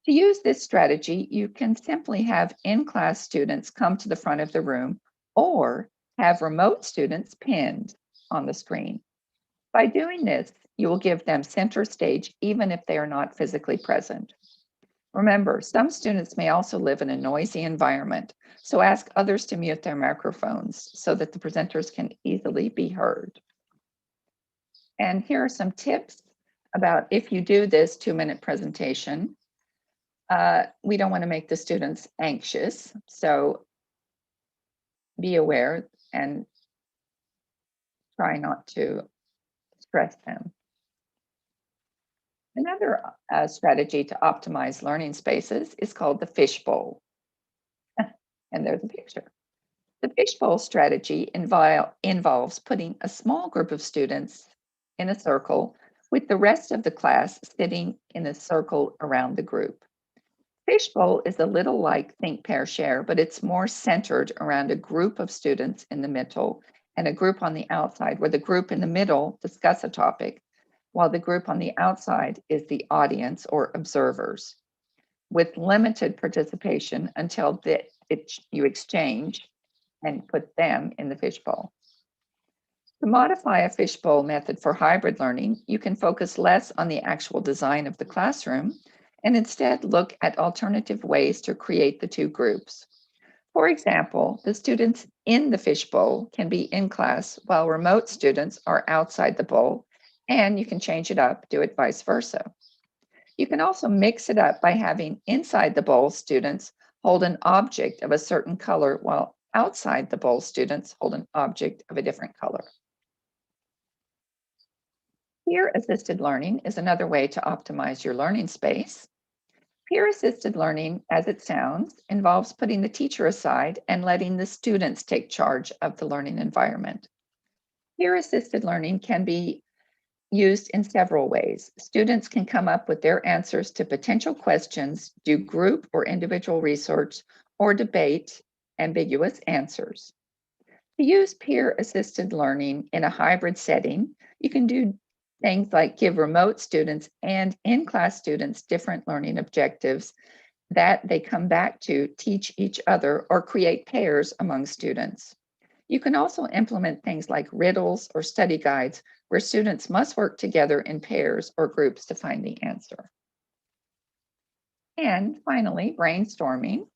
To use this strategy, you can simply have in-class students come to the front of the room or have remote students pinned on the screen. By doing this, you will give them center stage even if they are not physically present. Remember, some students may also live in a noisy environment, so ask others to mute their microphones so that the presenters can easily be heard. And here are some tips about if you do this 2-minute presentation. We don't want to make the students anxious, so be aware and try not to stress them. Another strategy to optimize learning spaces is called the Fishbowl. And there's a picture. The Fishbowl strategy involves putting a small group of students in a circle with the rest of the class sitting in a circle around the group. Fishbowl is a little like Think, Pair, Share, but it's more centered around a group of students in the middle and a group on the outside, where the group in the middle discuss a topic, while the group on the outside is the audience or observers, with limited participation until you exchange and put them in the fishbowl. To modify a fishbowl method for hybrid learning, you can focus less on the actual design of the classroom and instead look at alternative ways to create the two groups. For example, the students in the fishbowl can be in class while remote students are outside the bowl, and you can change it up, do it vice versa. You can also mix it up by having inside the bowl students hold an object of a certain color while outside the bowl students hold an object of a different color. Peer-assisted learning is another way to optimize your learning space. Peer-assisted learning, as it sounds, involves putting the teacher aside and letting the students take charge of the learning environment. Peer-assisted learning can be used in several ways. Students can come up with their answers to potential questions, do group or individual research, or debate ambiguous answers. To use peer-assisted learning in a hybrid setting, you can do things like give remote students and in-class students different learning objectives that they come back to teach each other or create pairs among students. You can also implement things like riddles or study guides where students must work together in pairs or groups to find the answer. And finally, brainstorming.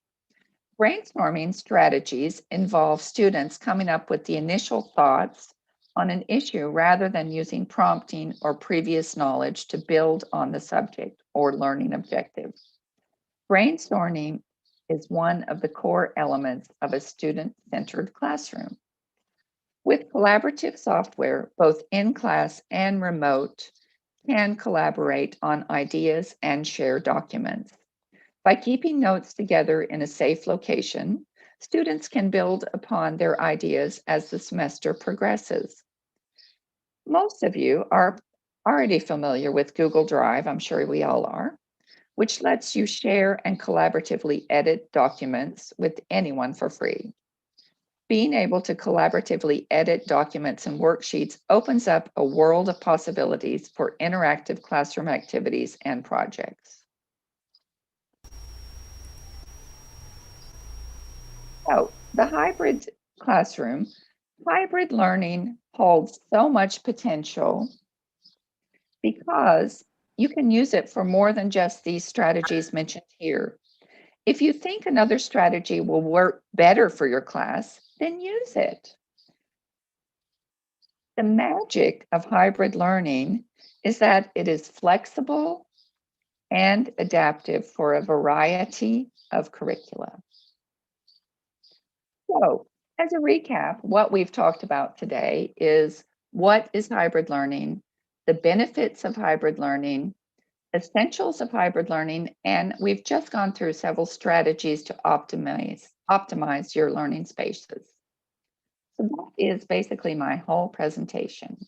Brainstorming strategies involve students coming up with the initial thoughts on an issue rather than using prompting or previous knowledge to build on the subject or learning objective. Brainstorming is one of the core elements of a student-centered classroom. With collaborative software, both in class and remote can collaborate on ideas and share documents. By keeping notes together in a safe location, students can build upon their ideas as the semester progresses. Most of you are already familiar with Google Drive, I'm sure we all are, which lets you share and collaboratively edit documents with anyone for free. Being able to collaboratively edit documents and worksheets opens up a world of possibilities for interactive classroom activities and projects. So, the hybrid classroom, hybrid learning holds so much potential because you can use it for more than just these strategies mentioned here. If you think another strategy will work better for your class, then use it. The magic of hybrid learning is that it is flexible and adaptive for a variety of curricula. So, as a recap, what we've talked about today is what is hybrid learning, the benefits of hybrid learning, essentials of hybrid learning, and we've just gone through several strategies to optimize your learning spaces. So that is basically my whole presentation.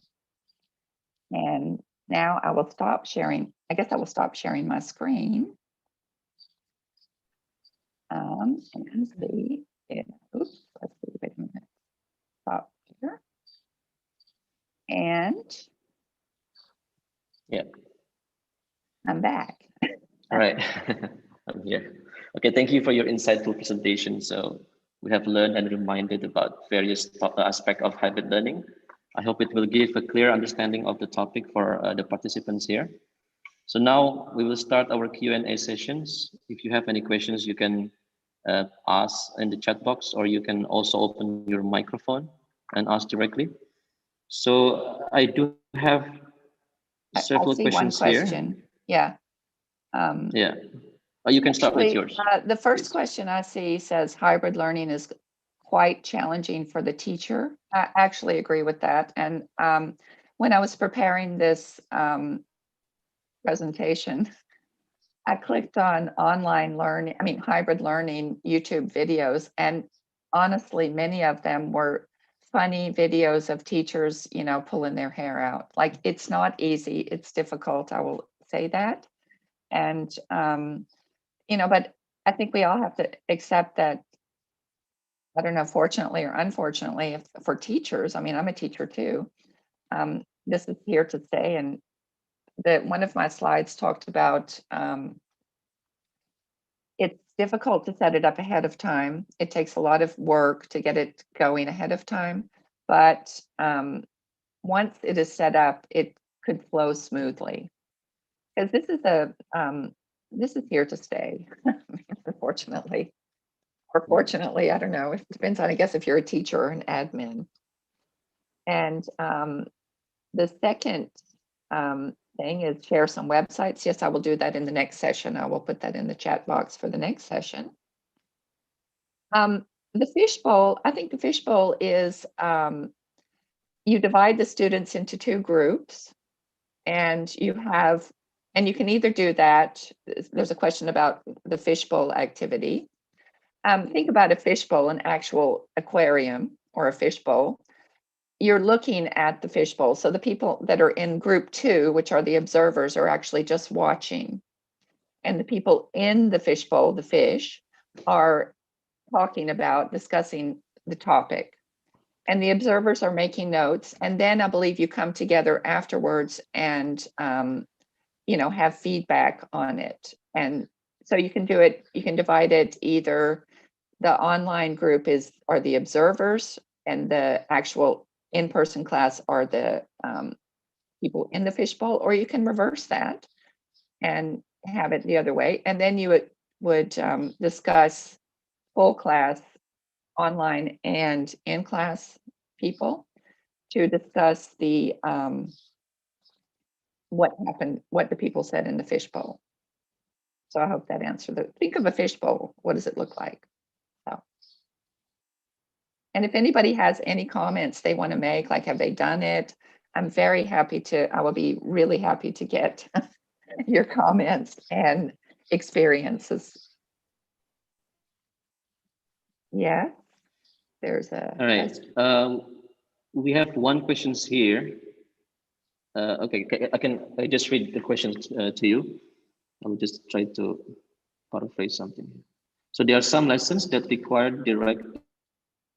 And now I will stop sharing. I guess I will stop sharing my screen. And see. Oops, let's see, wait a minute. Stop here. And Yeah. I'm back. All right. I'm here. Okay, thank you for your insightful presentation. So we have learned and reminded about various aspects of hybrid learning. I hope it will give a clear understanding of the topic for the participants here. So now we will start our Q&A sessions. If you have any questions, you can ask in the chat box, or you can also open your microphone and ask directly. So I do have several I see one questions here. question. Yeah. Yeah. You can start with yours. The first please. question I see says hybrid learning is quite challenging for the teacher. I actually agree with that. And when I was preparing this presentation, I clicked on online learning, hybrid learning YouTube videos, and honestly, many of them were funny videos of teachers, pulling their hair out. Like, it's not easy, it's difficult, I will say that. And, but I think we all have to accept that, I don't know, fortunately or unfortunately, for teachers, I'm a teacher too, this is here to stay. And one of my slides talked about, it's difficult to set it up ahead of time. It takes a lot of work to get it going ahead of time, but once it is set up, it could flow smoothly. Because this is here to stay, unfortunately. Or fortunately, I don't know. It depends on, I guess, if you're a teacher or an admin. And the second thing is share some websites. Yes, I will do that in the next session. I will put that in the chat box for the next session. The fishbowl, I think the fishbowl is you divide the students into two groups, and you can either do that. There's a question about the fishbowl activity. Think about a fishbowl, an actual aquarium or a fishbowl. You're looking at the fishbowl. So the people that are in group 2, which are the observers, are actually just watching. And the people in the fishbowl, the fish, are discussing the topic. And the observers are making notes. And then I believe you come together afterwards and, have feedback on it. And so you can do it, you can divide it either the online group are the observers and the actual in-person class are the people in the fishbowl, or you can reverse that and have it the other way. And then you would discuss full class, online and in-class people to discuss the what happened, what the people said in the fishbowl. So I hope that answered it. Think of a fishbowl. What does it look like? So, and if anybody has any comments they want to make, like have they done it? I will be really happy to get your comments and experiences. Yeah, there's a. All right. We have one question here. Okay, I just read the questions to you. I'll just try to paraphrase something. So there are some lessons that require direct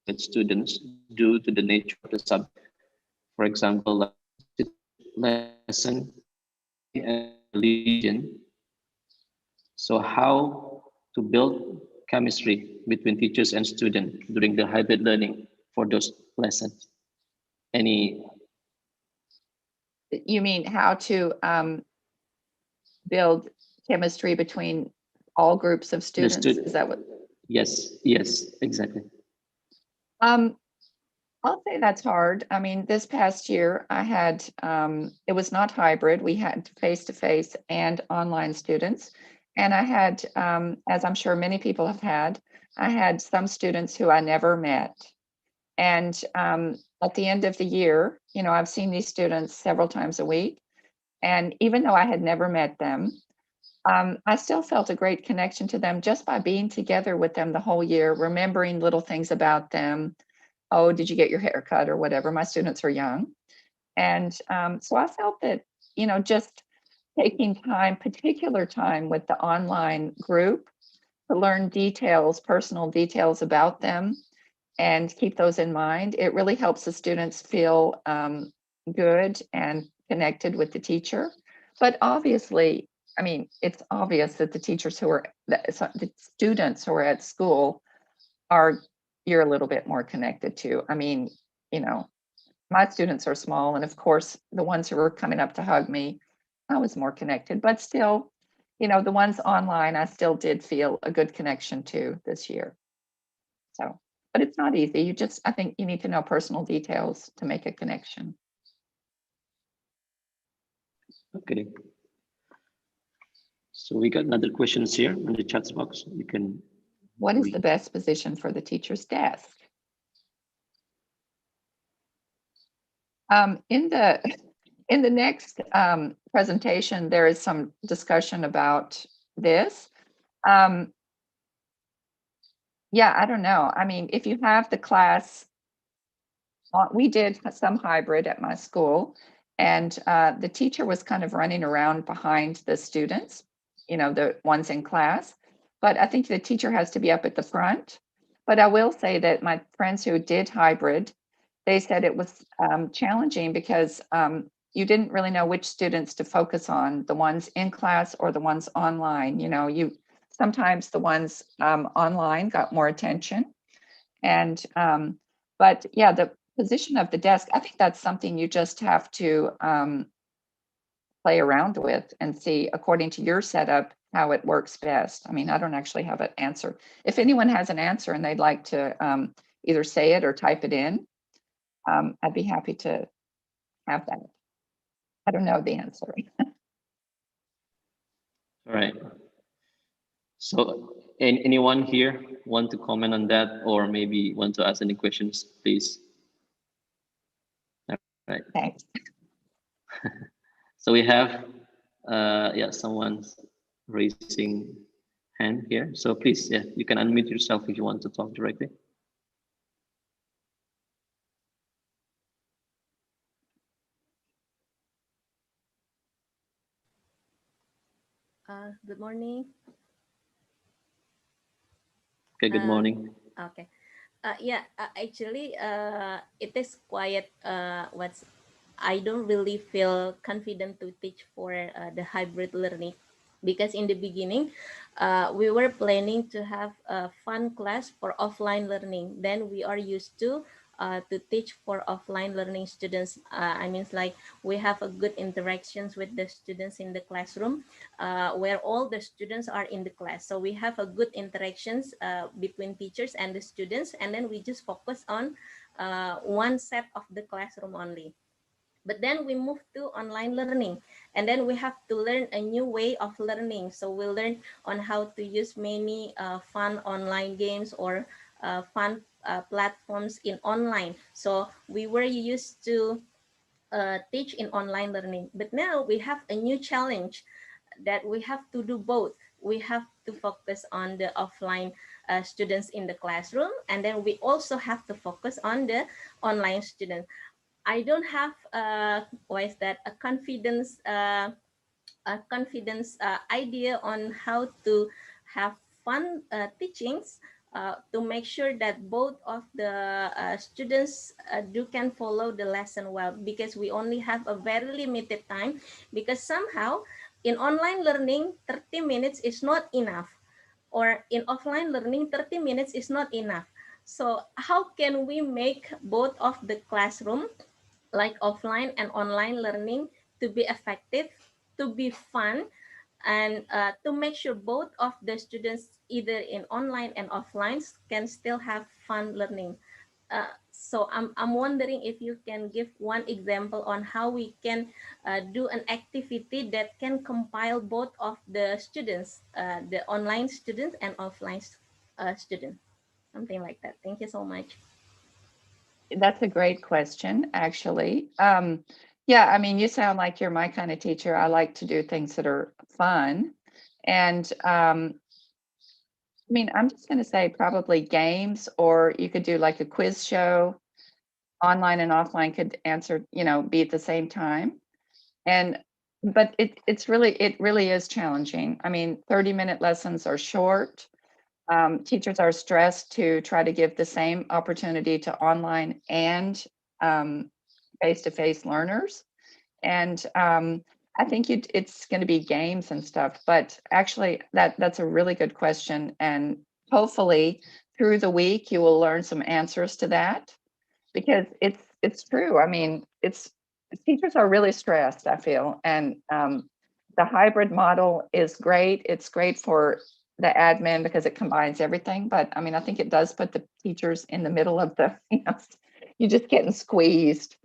with students due to the nature of the subject. For example, lesson and religion. So how to build chemistry between teachers and students during the hybrid learning for those lessons? You mean how to build chemistry between all groups of students? Is that what? Yes, exactly. I'll say that's hard. I mean, this past year I had, it was not hybrid. We had face-to-face and online students. And I had, as I'm sure many people have had, I had some students who I never met. And at the end of the year, I've seen these students several times a week. And even though I had never met them, I still felt a great connection to them just by being together with them the whole year, remembering little things about them. Oh, did you get your hair cut or whatever? My students are young. And so I felt that, just taking particular time with the online group to learn personal details about them and keep those in mind, it really helps the students feel good and connected with the teacher. But obviously, I mean, it's obvious that the students who are at school you're a little bit more connected to. I mean, my students are small, and of course, the ones who were coming up to hug me, I was more connected, but still, the ones online, I still did feel a good connection to this year. So, but it's not easy. I think you need to know personal details to make a connection. Okay. So we got another questions here in the chat box. You can. What is the best position for the teacher's desk? In the next presentation, there is some discussion about this. Yeah, I don't know. I mean, if you have the class, we did some hybrid at my school, and the teacher was kind of running around behind the students, the ones in class. But I think the teacher has to be up at the front. But I will say that my friends who did hybrid, they said it was challenging because you didn't really know which students to focus on, the ones in class or the ones online. Sometimes the ones online got more attention. And but yeah, position of the desk, I think that's something you just have to play around with and see, according to your setup, how it works best. I mean, I don't actually have an answer. If anyone has an answer and they'd like to either say it or type it in, I'd be happy to have that. I don't know the answer. All right. So anyone here want to comment on that, or maybe want to ask any questions, please? All right. Thanks. So we have, yeah, someone's raising hand here. So please, yeah, you can unmute yourself if you want to talk directly. Good morning. Okay, good morning. Okay. Yeah, actually, it is quite what's I don't really feel confident to teach for the hybrid learning, because in the beginning, we were planning to have a fun class for offline learning. Then we are used to teach for offline learning students. I mean, like we have a good interactions with the students in the classroom, where all the students are in the class. So we have a good interactions between teachers and the students, and then we just focus on one set of the classroom only. But then we move to online learning, and then we have to learn a new way of learning. So we learn on how to use many fun online games or fun platforms in online. So we were used to teach in online learning, but now we have a new challenge that we have to do both. We have to focus on the offline students in the classroom, and then we also have to focus on the online students. I don't have what is that, a confidence idea on how to have fun teachings, to make sure that both of the students do can follow the lesson well, because we only have a very limited time, because somehow in online learning 30 minutes is not enough, or in offline learning 30 minutes is not enough. So how can we make both of the classroom, like offline and online learning, to be effective, to be fun, and to make sure both of the students, either in online and offline, can still have fun learning? So I'm wondering if you can give one example on how we can do an activity that can compile both of the students, the online students and offline students, something like that. Thank you so much. That's a great question, actually. Yeah, I mean, you sound like you're my kind of teacher. I like to do things that are fun. And I mean, I'm just going to say probably games, or you could do like a quiz show. Online and offline could answer, be at the same time. And but it really is challenging. I mean, 30-minute lessons are short. Teachers are stressed to try to give the same opportunity to online and face-to-face learners. And I think it's going to be games and stuff. But actually, that's a really good question. And hopefully, through the week, you will learn some answers to that, because it's true. I mean, teachers are really stressed, I feel, and the hybrid model is great. It's great for the admin because it combines everything. But I mean, I think it does put the teachers in the middle of the, you're just getting squeezed.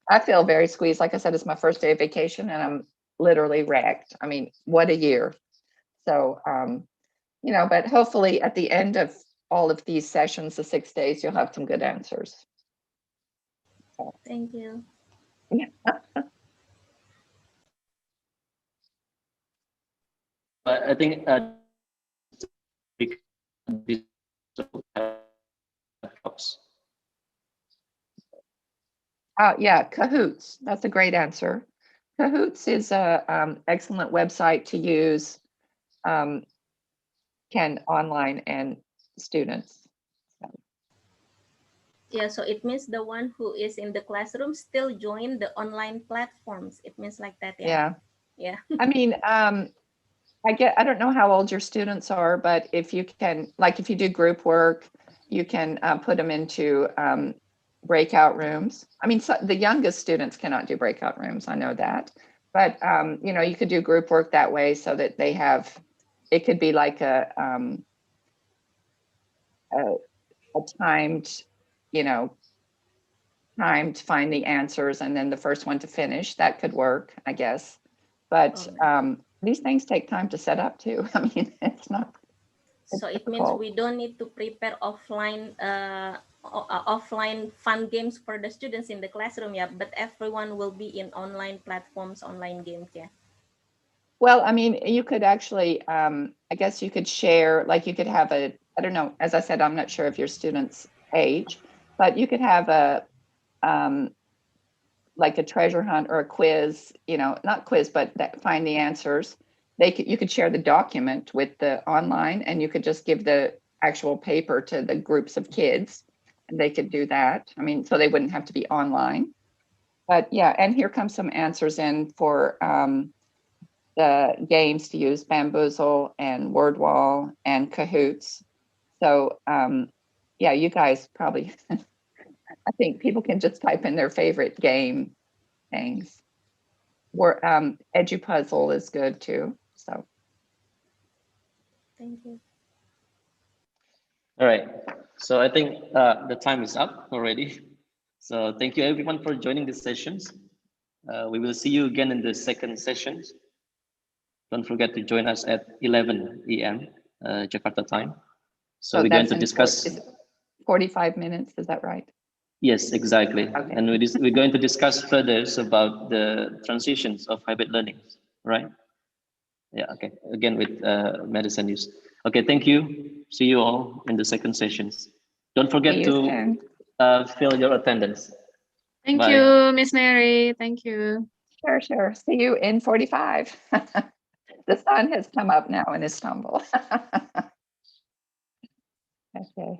I feel very squeezed. Like I said, it's my first day of vacation and I'm literally wrecked. I mean, what a year. So, but hopefully at the end of all of these sessions, the 6 days, you'll have some good answers. Thank you. But I think helps. Yeah, Kahoots. That's a great answer. Kahoots is a excellent website to use, can online and students. Yeah, so it means the one who is in the classroom still join the online platforms. It means like that, yeah. Yeah. Yeah. I mean, I don't know how old your students are, but if you can, like if you do group work, you can put them into breakout rooms. I mean, so the youngest students cannot do breakout rooms, I know that. But, you know, you could do group work that way so that they have, it could be like a timed, you know, time to find the answers and then the first one to finish. That could work, I guess. But these things take time to set up too. I mean, it's not. So it means we don't need to prepare offline offline fun games for the students in the classroom, yeah, but everyone will be in online platforms, online games, yeah. Well, I mean, you could actually, I guess you could share, like you could have a, I don't know, as I said, I'm not sure of your students' age, but you could have a, like a treasure hunt or a quiz, you know, not quiz, but that find the answers. You could share the document with the online and you could just give the actual paper to the groups of kids and they could do that. I mean, so they wouldn't have to be online. But yeah, and here comes some answers in for the games to use, Bamboozle and Word Wall and Kahoots. So yeah, you guys probably, I think people can just type in their favorite game things. EduPuzzle is good too. So thank you. All right. So I think the time is up already. So thank you everyone for joining these sessions. We will see you again in the second sessions. Don't forget to join us at 11 a.m. Jakarta time. So we're going to discuss 45 minutes, is that right? Yes, exactly. Okay. And we're going to discuss further about the transitions of hybrid learning, right? Yeah, okay. Again with medicine use. Okay, thank you. See you all in the second sessions. Don't forget to fill your attendance. Thank Bye. you, Miss Mary. Thank you. Sure, sure. See you in 45. The sun has come up now in Istanbul. Okay.